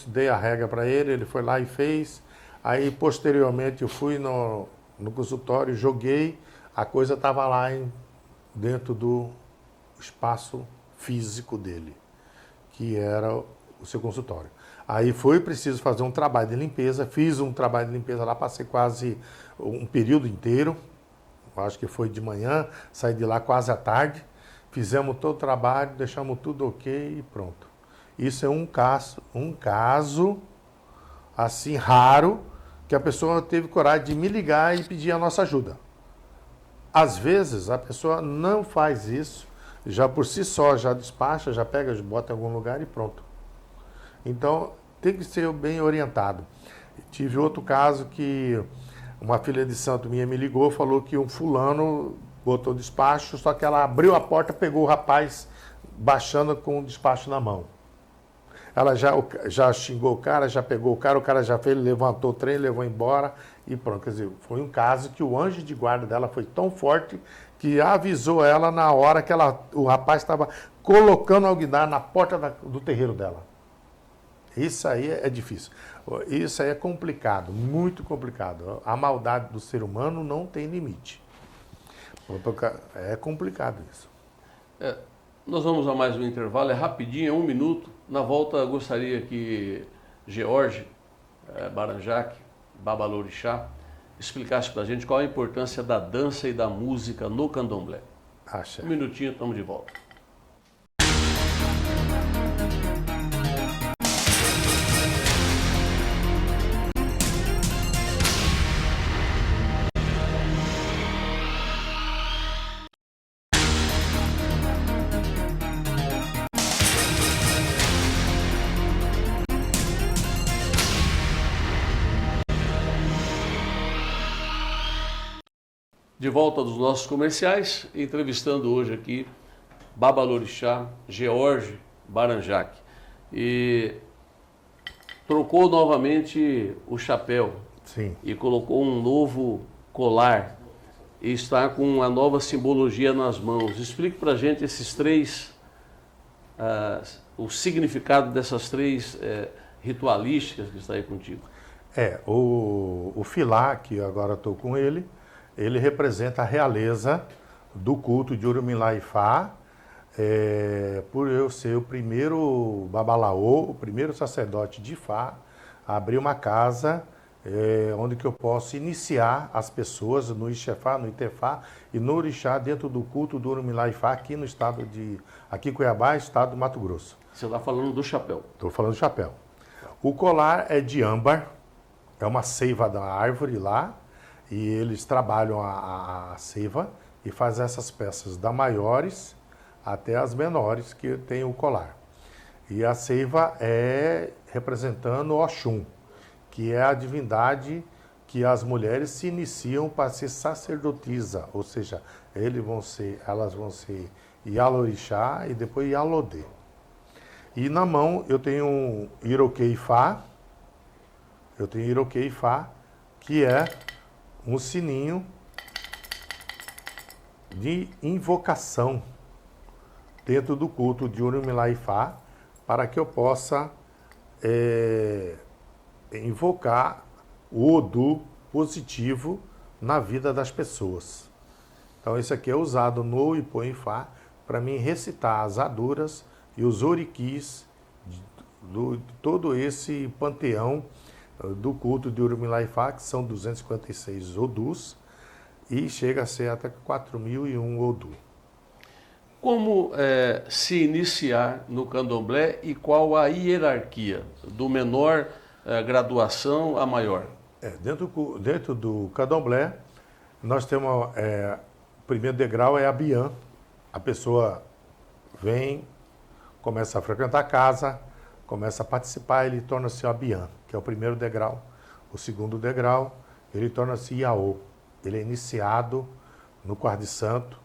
dei a regra para ele, ele foi lá e fez. Aí, posteriormente, eu fui no consultório, joguei, a coisa estava lá dentro do espaço físico dele, que era o seu consultório. Aí foi preciso fazer um trabalho de limpeza, fiz um trabalho de limpeza lá, passei quase um período inteiro, acho que foi de manhã, saí de lá quase à tarde, fizemos todo o trabalho, deixamos tudo ok e pronto. Isso é um caso assim raro, que a pessoa teve coragem de me ligar e pedir a nossa ajuda. Às vezes, a pessoa não faz isso, já por si só, já despacha, já pega, bota em algum lugar e pronto. Então, tem que ser bem orientado. Tive outro caso que uma filha de santo minha me ligou, falou que um fulano botou despacho, só que ela abriu a porta, pegou o rapaz baixando com o despacho na mão. Ela já xingou o cara, já pegou o cara já fez, levantou o trem, levou embora e pronto. Quer dizer, foi um caso que o anjo de guarda dela foi tão forte que avisou ela na hora que o rapaz estava colocando o alguidar na porta do terreiro dela. Isso aí é difícil. Isso aí é complicado, muito complicado. A maldade do ser humano não tem limite. É complicado isso. Nós vamos a mais um intervalo, é rapidinho, é 1 minuto. Na volta, eu gostaria que George Baranjak, Babalorixá, explicasse para a gente qual a importância da dança e da música no candomblé. Acha. 1 minutinho, estamos de volta. De volta dos nossos comerciais, entrevistando hoje aqui Babalorixá, George Baranjak. E trocou novamente o chapéu. Sim. E colocou um novo colar. E está com uma nova simbologia nas mãos. Explique para a gente esses três, o significado dessas três ritualísticas que está aí contigo. O filá, que agora estou com ele representa a realeza do culto de Orumilá Ifá, por eu ser o primeiro babalaô, o primeiro sacerdote de Ifá, a abrir uma casa onde que eu posso iniciar as pessoas no Ixefá, no Itefá e no Orixá dentro do culto do Orumilá Ifá aqui no estado aqui em Cuiabá, estado do Mato Grosso. Você está falando do chapéu. Estou falando do chapéu. O colar é de âmbar, é uma seiva da árvore lá, e eles trabalham a seiva e fazem essas peças da maiores até as menores que tem o colar. E a seiva é representando Oxum, que é a divindade que as mulheres se iniciam para ser sacerdotisa, ou seja, elas vão ser Ialorixá e depois Ialodê. E na mão eu tenho um Iroqueifá, que é um sininho de invocação dentro do culto de Orumilá Ifá, para que eu possa invocar o Odu positivo na vida das pessoas. Então esse aqui é usado no Ipô Ifá para mim recitar as aduras e os oriquis de todo esse panteão do culto de Orumilá Ifá, que são 256 Odus, e chega a ser até 4.001 Odu. Como se iniciar no candomblé e qual a hierarquia, do menor graduação a maior? Dentro do candomblé, nós temos, o primeiro degrau é a bian. A pessoa vem, começa a frequentar a casa, começa a participar, ele torna-se a bian, que é o primeiro degrau. O segundo degrau, ele torna-se iaô. Ele é iniciado no quarto de santo,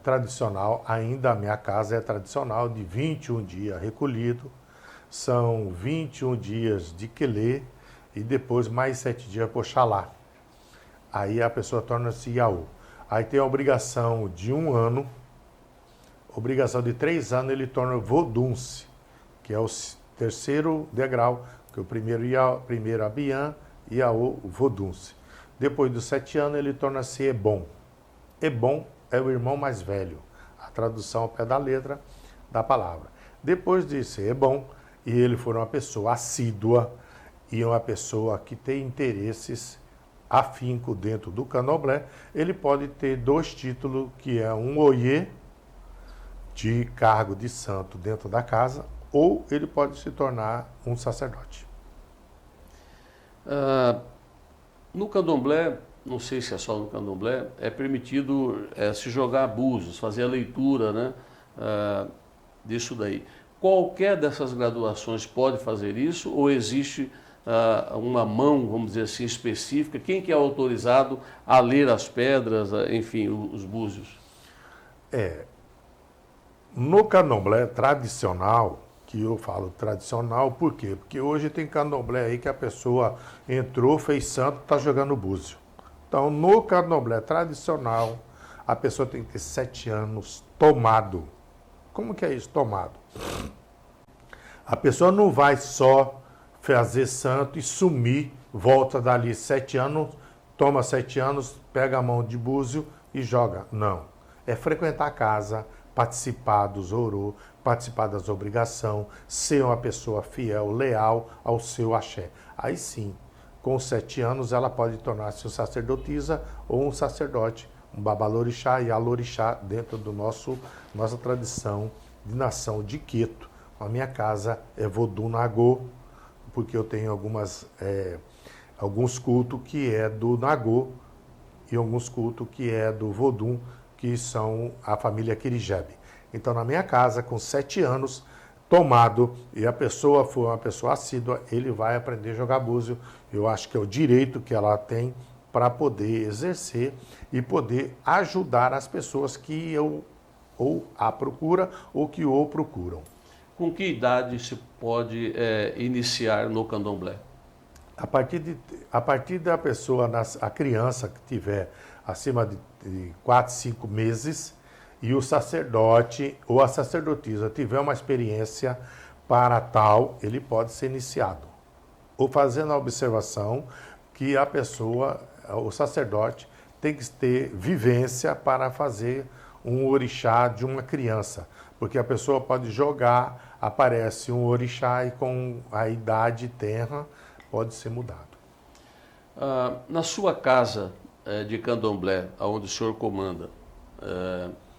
tradicional, ainda a minha casa é tradicional, de 21 dias recolhido, são 21 dias de quelê e depois mais 7 dias por xalá. Aí a pessoa torna-se iaô. Aí tem a obrigação de 1 ano, obrigação de 3 anos ele torna vodunce, que é o terceiro degrau, que é o primeiro abian, iaô, vodunce. Depois dos 7 anos ele torna-se ebon. Ebon é o irmão mais velho, a tradução ao pé da letra da palavra. Depois de ser ebon, e ele for uma pessoa assídua e uma pessoa que tem interesses afinco dentro do candomblé, ele pode ter 2 títulos, que é um oiê, de cargo de santo dentro da casa, ou ele pode se tornar um sacerdote. No candomblé, não sei se é só no candomblé, é permitido se jogar abusos, fazer a leitura, né, disso daí. Qualquer dessas graduações pode fazer isso ou existe uma mão, vamos dizer assim, específica? Quem que é autorizado a ler as pedras, enfim, os búzios? No candomblé tradicional, que eu falo tradicional, por quê? Porque hoje tem candomblé aí que a pessoa entrou, fez santo, está jogando búzio. Então, no candomblé tradicional, a pessoa tem que ter 7 anos tomado. Como que é isso, tomado? A pessoa não vai só fazer santo e sumir, volta dali 7 anos, toma 7 anos, pega a mão de búzio e joga. Não. É frequentar a casa, participar dos orô, participar das obrigações, ser uma pessoa fiel, leal ao seu axé. Aí sim, com 7 anos ela pode tornar-se um sacerdotisa ou um sacerdote, um babalorixá e alorixá dentro do nossa tradição de nação de Queto. A minha casa é Vodun Nagô, porque eu tenho alguns cultos que é do Nagô e alguns cultos que é do Vodun, que são a família Kirijebe. Então, na minha casa, com 7 anos, tomado, e a pessoa for uma pessoa assídua, ele vai aprender a jogar búzio. Eu acho que é o direito que ela tem para poder exercer e poder ajudar as pessoas que ou a procura ou que o procuram. Com que idade se pode iniciar no candomblé? A partir da pessoa, a criança que tiver acima de 4, 5 meses e o sacerdote ou a sacerdotisa tiver uma experiência para tal, ele pode ser iniciado. Ou fazendo a observação que a pessoa, o sacerdote, tem que ter vivência para fazer um orixá de uma criança. Porque a pessoa pode jogar, aparece um orixá e com a idade tenra pode ser mudado. Na sua casa de candomblé, onde o senhor comanda,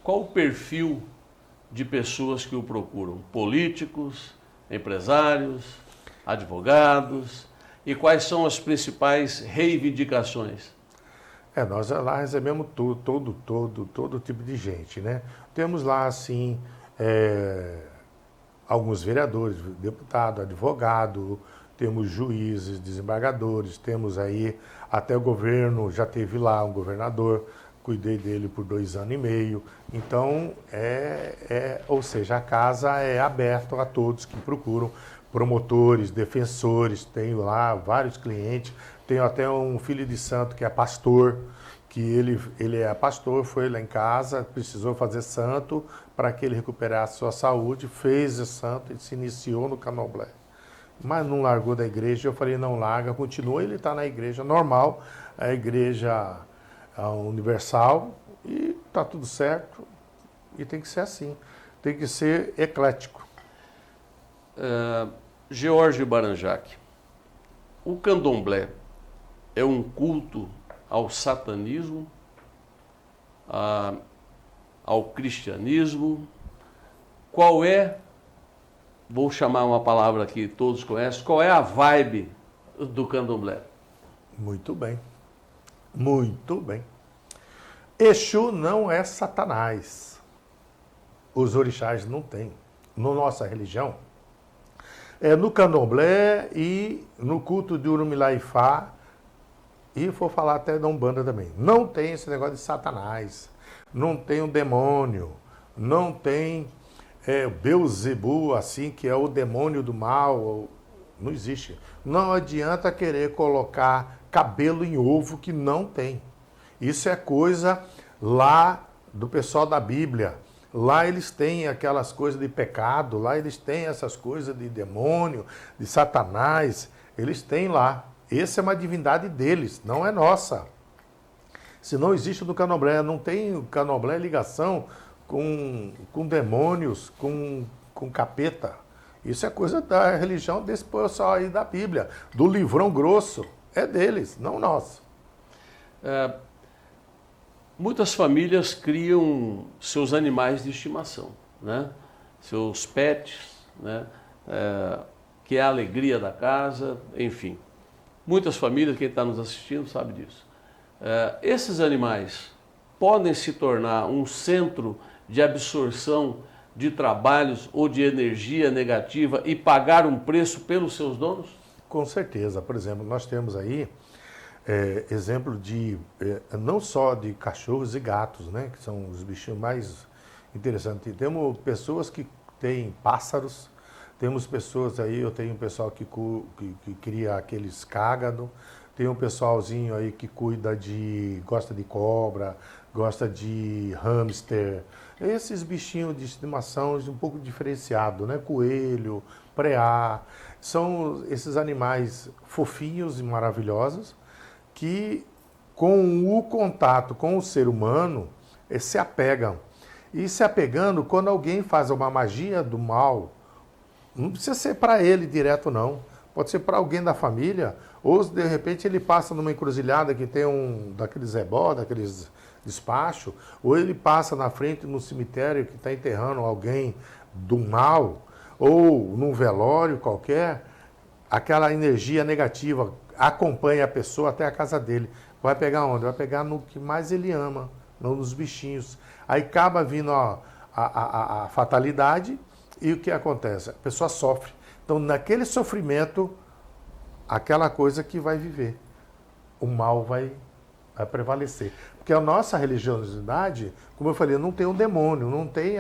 qual o perfil de pessoas que o procuram? Políticos, empresários, advogados? E quais são as principais reivindicações? Nós lá recebemos todo tipo de gente, né? Temos lá, assim, alguns vereadores, deputado, advogado, temos juízes, desembargadores, temos aí até o governo, já teve lá um governador, cuidei dele por 2 anos e meio. Então, ou seja, a casa é aberta a todos que procuram, promotores, defensores, tenho lá vários clientes, tenho até um filho de santo que é pastor, que ele é pastor, foi lá em casa, precisou fazer santo para que ele recuperasse sua saúde, fez o santo e se iniciou no candomblé. Mas não largou da igreja, eu falei, não larga, continua, ele está na igreja normal, a igreja universal, e está tudo certo, e tem que ser assim, tem que ser eclético. George Baranjak, o candomblé é um culto ao satanismo, ao cristianismo? Qual é, vou chamar uma palavra que todos conhecem, qual é a vibe do candomblé? Muito bem, muito bem. Exu não é Satanás. Os orixás não têm. Na nossa religião, no candomblé e no culto de Urumilaifá, e vou falar até da Umbanda também. Não tem esse negócio de Satanás, não tem um demônio, não tem Beuzebu, assim, que é o demônio do mal. Não existe. Não adianta querer colocar cabelo em ovo que não tem. Isso é coisa lá do pessoal da Bíblia. Lá eles têm aquelas coisas de pecado, lá eles têm essas coisas de demônio, de Satanás, eles têm lá. Essa é uma divindade deles, não é nossa. Se não existe no candomblé, não tem o candomblé ligação com demônios, com capeta. Isso é coisa da religião desse pessoal aí da Bíblia, do livrão grosso. É deles, não nosso. Muitas famílias criam seus animais de estimação, né? Seus pets, né? Que é a alegria da casa, enfim. Muitas famílias, quem está nos assistindo sabe disso. Esses animais podem se tornar um centro de absorção de trabalhos ou de energia negativa e pagar um preço pelos seus donos? Com certeza. Por exemplo, nós temos aí exemplo de não só de cachorros e gatos, né, que são os bichinhos mais interessantes. Temos pessoas que têm pássaros, temos pessoas aí, eu tenho um pessoal que cria aqueles cágado, tem um pessoalzinho aí que gosta de cobra, gosta de hamster, esses bichinhos de estimação um pouco diferenciado, né, coelho, preá. São esses animais fofinhos e maravilhosos que, com o contato com o ser humano, se apegam. E se apegando, quando alguém faz uma magia do mal, não precisa ser para ele direto, não. Pode ser para alguém da família, ou de repente ele passa numa encruzilhada que tem um daqueles ebó, daqueles despacho, ou ele passa na frente no cemitério que está enterrando alguém do mal, ou num velório qualquer, aquela energia negativa acompanha a pessoa até a casa dele. Vai pegar onde? Vai pegar no que mais ele ama, nos bichinhos. Aí acaba vindo a fatalidade e o que acontece? A pessoa sofre. Então, naquele sofrimento, aquela coisa que vai viver, o mal vai prevalecer. Porque a nossa religiosidade, como eu falei, não tem um demônio, não tem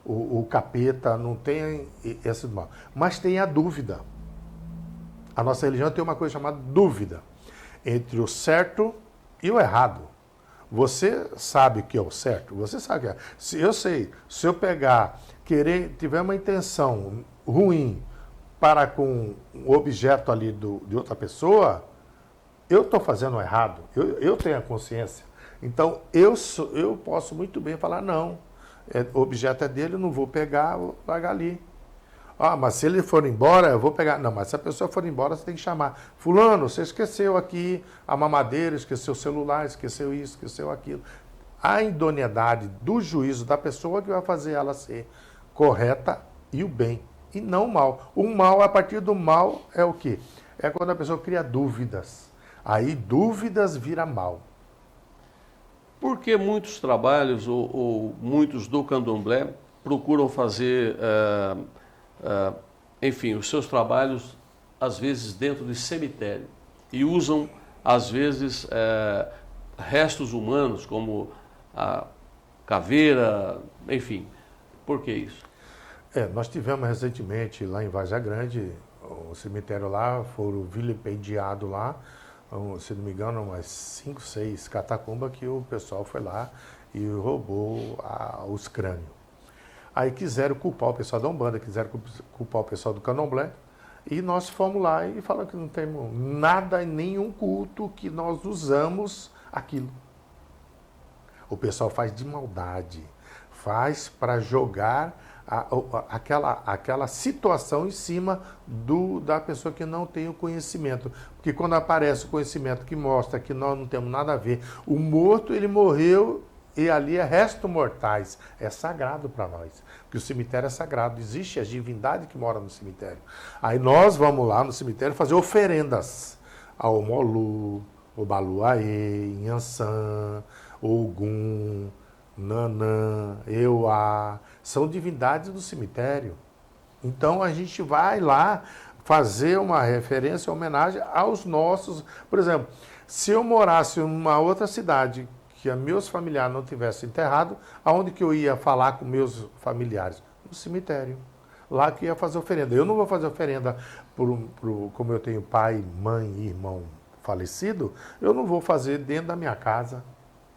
o capeta, não tem esse mal. Mas tem a dúvida. A nossa religião tem uma coisa chamada dúvida entre o certo e o errado. Você sabe o que é o certo? Você sabe o que é. Se eu pegar, tiver uma intenção ruim para com o objeto ali de outra pessoa, eu estou fazendo errado. Eu tenho a consciência. Então, eu posso muito bem falar, não, o objeto é dele, eu não vou pegar, vou largar ali. Ah, mas se ele for embora, eu vou pegar. Não, mas se a pessoa for embora, você tem que chamar. Fulano, você esqueceu aqui a mamadeira, esqueceu o celular, esqueceu isso, esqueceu aquilo. A idoneidade do juízo da pessoa que vai fazer ela ser correta e o bem, e não o mal. O mal, a partir do mal, é o quê? É quando a pessoa cria dúvidas. Aí dúvidas vira mal. Porque muitos trabalhos, ou muitos do candomblé, procuram fazer... enfim, os seus trabalhos, às vezes, dentro de cemitério. E usam, às vezes, restos humanos, como a caveira, enfim. Por que isso? Nós tivemos recentemente, lá em Vargem Grande, o cemitério lá, foram vilipendiados lá, se não me engano, umas 5, 6 catacumbas que o pessoal foi lá e roubou os crânios. Aí quiseram culpar o pessoal da Umbanda, quiseram culpar o pessoal do Candomblé, e nós fomos lá e falamos que não temos nada, nenhum culto que nós usamos aquilo. O pessoal faz de maldade, faz para jogar aquela situação em cima da pessoa que não tem o conhecimento. Porque quando aparece o conhecimento que mostra que nós não temos nada a ver, o morto, ele morreu... E ali é resto mortais, é sagrado para nós, porque o cemitério é sagrado, existe a divindade que mora no cemitério. Aí nós vamos lá no cemitério fazer oferendas ao Molu, o Baluaê, Inhansã, Ogum, Nanã, Euá, são divindades do cemitério. Então a gente vai lá fazer uma referência, uma homenagem aos nossos. Por exemplo, se eu morasse em uma outra cidade que meus familiares não tivessem enterrado, aonde que eu ia falar com meus familiares? No cemitério. Lá que ia fazer oferenda. Eu não vou fazer oferenda, como eu tenho pai, mãe e irmão falecido, eu não vou fazer dentro da minha casa.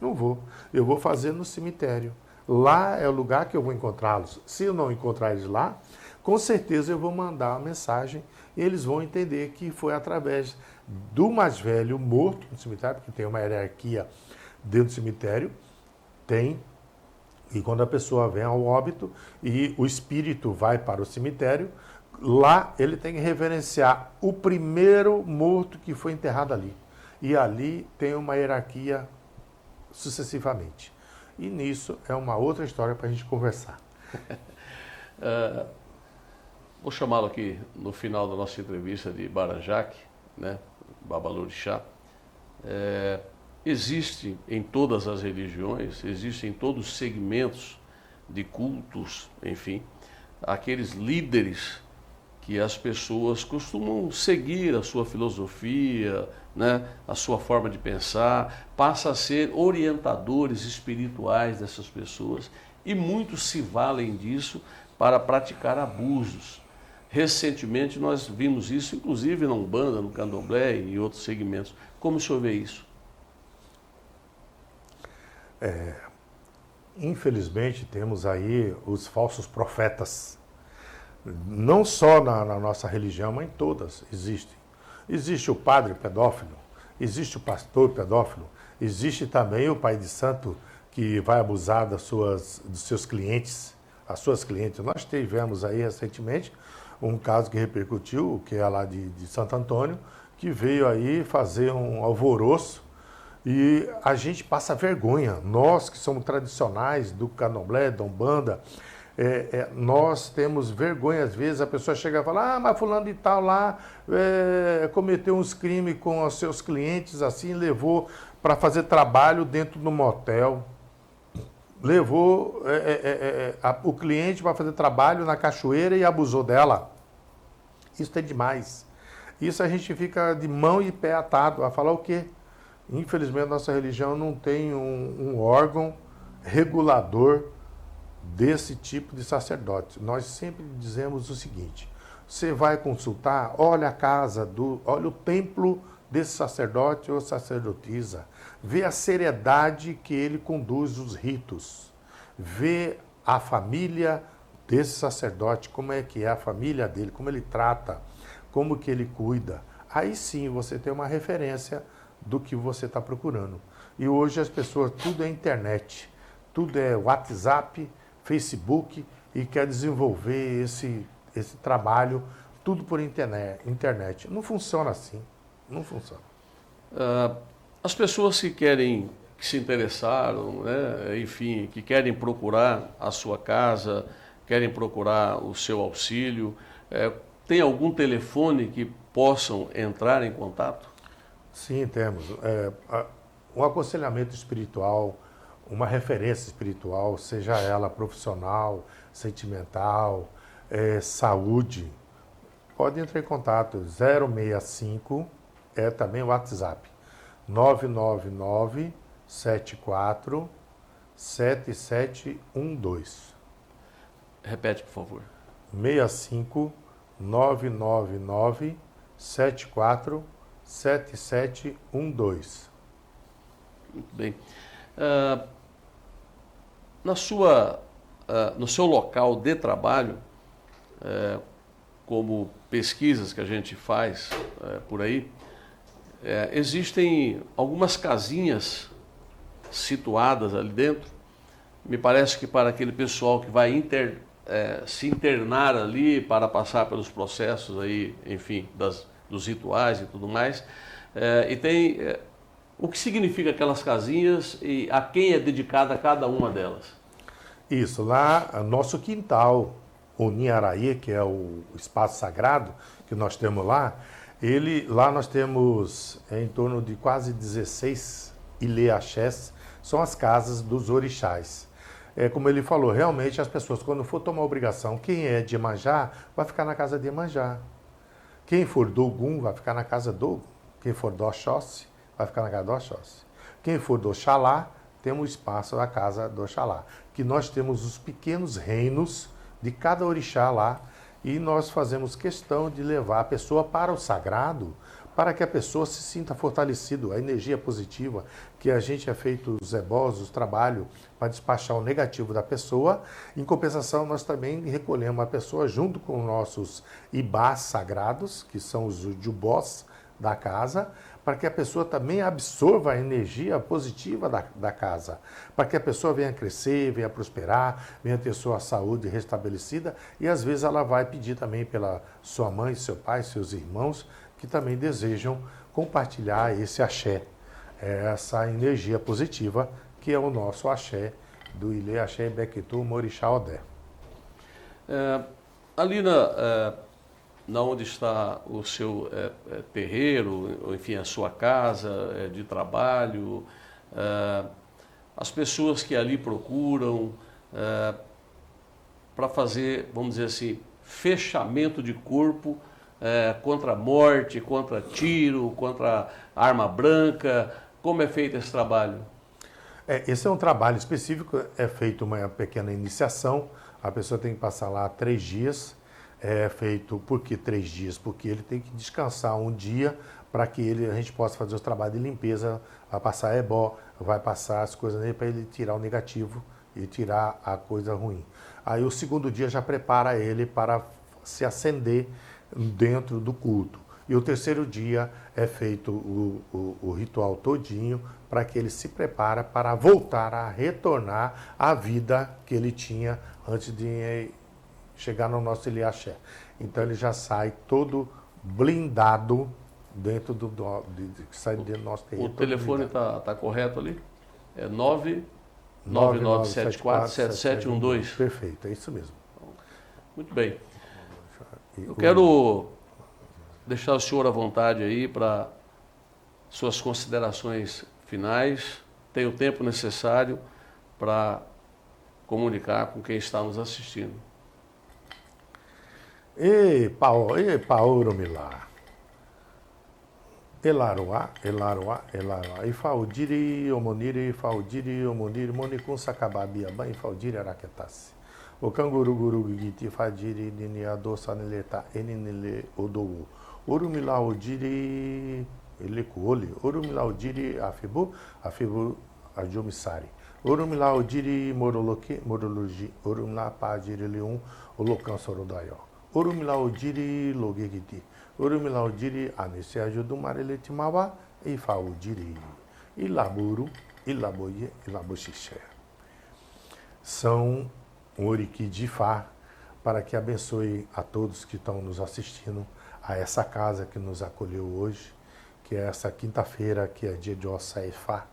Não vou. Eu vou fazer no cemitério. Lá é o lugar que eu vou encontrá-los. Se eu não encontrar eles lá, com certeza eu vou mandar uma mensagem e eles vão entender que foi através do mais velho morto no cemitério, porque tem uma hierarquia dentro do cemitério, e quando a pessoa vem ao óbito e o espírito vai para o cemitério, lá ele tem que reverenciar o primeiro morto que foi enterrado ali. E ali tem uma hierarquia sucessivamente. E nisso é uma outra história para a gente conversar. Vou chamá-lo aqui no final da nossa entrevista de Baranjaque, né? Babalorixá. Existe em todas as religiões, existe em todos os segmentos de cultos, enfim, aqueles líderes que as pessoas costumam seguir a sua filosofia, né, a sua forma de pensar, passa a ser orientadores espirituais dessas pessoas e muitos se valem disso para praticar abusos. Recentemente nós vimos isso, inclusive na Umbanda, no Candomblé e em outros segmentos. Como o senhor vê isso? Infelizmente temos aí os falsos profetas. Não só na nossa religião, mas em todas existem. Existe o padre pedófilo, existe o pastor pedófilo, existe também o pai de santo que vai abusar dos seus clientes, as suas clientes. Nós tivemos aí recentemente um caso que repercutiu, que é lá de Santo Antônio, que veio aí fazer um alvoroço e a gente passa vergonha. Nós que somos tradicionais do candomblé, da Umbanda, nós temos vergonha. Às vezes a pessoa chega e fala, mas fulano de tal lá cometeu uns crimes com os seus clientes, assim, levou para fazer trabalho dentro do motel, levou o cliente para fazer trabalho na cachoeira e abusou dela. Isso é demais. Isso a gente fica de mão e pé atado a falar o quê? Infelizmente, nossa religião não tem um órgão regulador desse tipo de sacerdote. Nós sempre dizemos o seguinte: você vai consultar, olha a casa, olha o templo desse sacerdote ou sacerdotisa, vê a seriedade que ele conduz os ritos, vê a família desse sacerdote, como é que é a família dele, como ele trata, como que ele cuida. Aí sim você tem uma referência do que você está procurando. E hoje as pessoas, tudo é internet, tudo é WhatsApp, Facebook, e quer desenvolver esse trabalho, tudo por internet. Não funciona assim, não funciona. As pessoas que se interessaram, né, enfim, que querem procurar a sua casa, querem procurar o seu auxílio, tem algum telefone que possam entrar em contato? Sim, temos. Um aconselhamento espiritual, uma referência espiritual, seja ela profissional, sentimental, saúde, pode entrar em contato. 065 é também o WhatsApp. 999 74 7712. Repete, por favor. 65 999 74 7712. Muito bem. No seu local de trabalho, como pesquisas que a gente faz por aí, existem algumas casinhas situadas ali dentro. Me parece que para aquele pessoal que vai se internar ali para passar pelos processos aí, enfim, dos rituais e tudo mais, e tem o que significa aquelas casinhas e a quem é dedicada cada uma delas. Isso, lá, nosso quintal, o Ninharaí, que é o espaço sagrado que nós temos lá, lá nós temos em torno de quase 16 ilê-axés, são as casas dos orixás. Como ele falou, realmente as pessoas, quando for tomar obrigação, quem é de Iemanjá, vai ficar na casa de Iemanjá. Quem for do Ogum, vai ficar na casa do Ogum. Quem for do Oxóssi, vai ficar na casa do Oxóssi. Quem for do Oxalá, temos o espaço da casa do Oxalá. Que nós temos os pequenos reinos de cada orixá lá, e nós fazemos questão de levar a pessoa para o sagrado, para que a pessoa se sinta fortalecido, a energia positiva, que a gente é feito os ebós, os trabalhos para despachar o negativo da pessoa. Em compensação, nós também recolhemos a pessoa junto com nossos ibás sagrados, que são os jubós da casa, para que a pessoa também absorva a energia positiva da casa, para que a pessoa venha crescer, venha prosperar, venha ter sua saúde restabelecida, e às vezes ela vai pedir também pela sua mãe, seu pai, seus irmãos, que também desejam compartilhar esse axé, essa energia positiva, que é o nosso axé do Ilê Axé Beketu Morixá Odé. Ali na onde está o seu terreiro, ou, enfim, a sua casa de trabalho, as pessoas que ali procuram para fazer, vamos dizer assim, fechamento de corpo contra a morte, contra tiro, contra arma branca, como é feito esse trabalho? Esse é um trabalho específico, é feita uma pequena iniciação, a pessoa tem que passar lá 3 dias, é feito, por que 3 dias? Porque ele tem que descansar um dia para que a gente possa fazer os trabalhos de limpeza, vai passar ebó, vai passar as coisas nele para ele tirar o negativo e tirar a coisa ruim. Aí o segundo dia já prepara ele para se acender dentro do culto. E o terceiro dia é feito o ritual todinho para que ele se prepare para voltar a retornar à vida que ele tinha antes de chegar no nosso Eliaxé. Então ele já sai todo blindado dentro que sai do nosso terreno. O telefone está correto ali? É 999747712. Perfeito, é isso mesmo. Muito bem. Eu quero deixar o senhor à vontade aí para suas considerações finais. Tem o tempo necessário para comunicar com quem está nos assistindo. Paoromilá. Elaroá, Ifaudiri, Omoniri, Monicum Sacababia, Ban, Ifaudiri, Araquetassi. O canguru guru giti fadiri niniado sanileta eninile odou. Urumila odiri elekuole. Urumila odiri afibu ajomissari. Urumila odiri morologi. Urumila padiri leum olocan sorodaió. Urumila odiri logegiti. Urumila odiri anesse ajudumareletimawa e faudiri. Ilaburu, ilaboye, ilaboxixé. São um Oriki de Ifá, para que abençoe a todos que estão nos assistindo a essa casa que nos acolheu hoje, que é essa quinta-feira, que é dia de Ossa Ifá,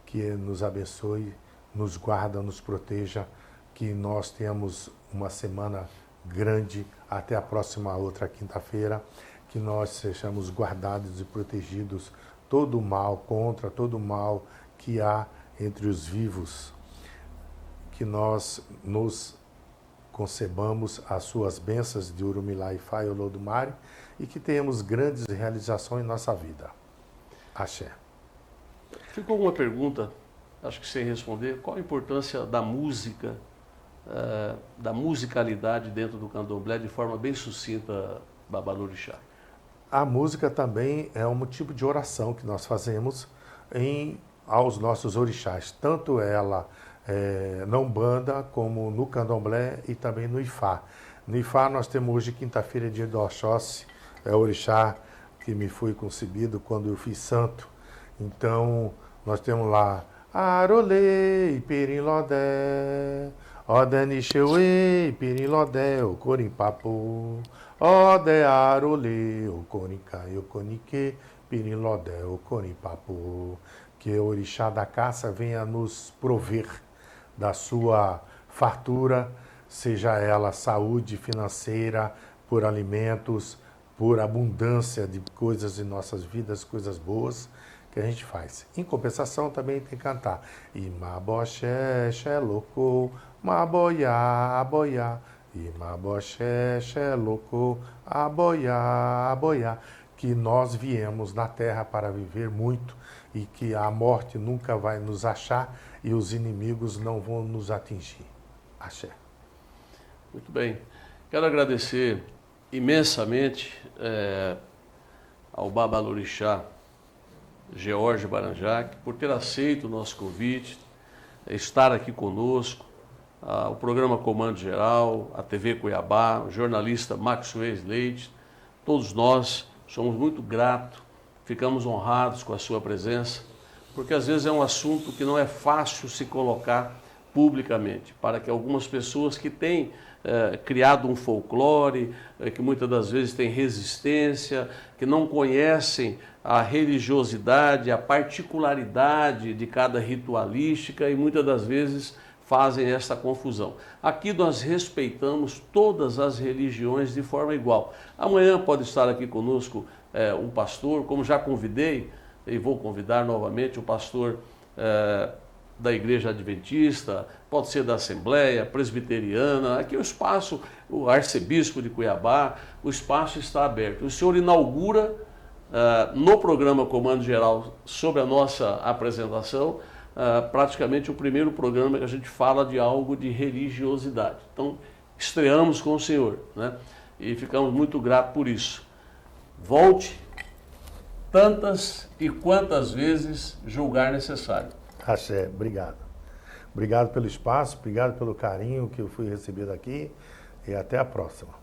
que nos abençoe, nos guarda, nos proteja, que nós tenhamos uma semana grande até a próxima outra quinta-feira, que nós sejamos guardados e protegidos todo o mal, contra todo o mal que há entre os vivos, que nós nos concebamos as suas bênçãos de Urumilá Ifá e Olodumare e que tenhamos grandes realizações em nossa vida. Axé. Ficou uma pergunta, acho que sem responder. Qual a importância da música, da musicalidade dentro do candomblé, de forma bem sucinta, Babalorixá? A música também é um tipo de oração que nós fazemos aos nossos orixás, tanto ela na Umbanda, como no Candomblé e também no Ifá. No Ifá nós temos hoje quinta-feira, dia do Oxóssi, é o orixá que me foi concebido quando eu fiz santo. Então nós temos lá Arolê, Pirinlodé, Odenixeuê, Pirinlodé, o Corimpapo, Ode Arolê, o Corincai, o Conique, Pirinlodé, o Corimpapo. Que o orixá da caça venha nos prover da sua fartura, seja ela saúde financeira, por alimentos, por abundância de coisas em nossas vidas, coisas boas que a gente faz. Em compensação, também tem que cantar Imaboxé, louco, maboiá, aboiá, Imaboxé, louco, aboiá, aboiá. Que nós viemos na terra para viver muito e que a morte nunca vai nos achar e os inimigos não vão nos atingir. Axé. Muito bem. Quero agradecer imensamente ao Babalorixá George Baranjak por ter aceito o nosso convite, estar aqui conosco, o programa Comando Geral, a TV Cuiabá, o jornalista Maxwell Leite, todos nós somos muito gratos, ficamos honrados com a sua presença, porque às vezes é um assunto que não é fácil se colocar publicamente, para que algumas pessoas que têm criado um folclore, que muitas das vezes têm resistência, que não conhecem a religiosidade, a particularidade de cada ritualística e muitas das vezes fazem essa confusão. Aqui nós respeitamos todas as religiões de forma igual. Amanhã pode estar aqui conosco um pastor, como já convidei, e vou convidar novamente o pastor da Igreja Adventista, pode ser da Assembleia Presbiteriana, aqui o espaço, o arcebispo de Cuiabá, o espaço está aberto. O senhor inaugura no programa Comando Geral, sobre a nossa apresentação, praticamente o primeiro programa que a gente fala de algo de religiosidade. Então, estreamos com o senhor, né? E ficamos muito gratos por isso. Volte tantas e quantas vezes julgar necessário. Axé, obrigado. Obrigado pelo espaço, obrigado pelo carinho que eu fui recebido aqui e até a próxima.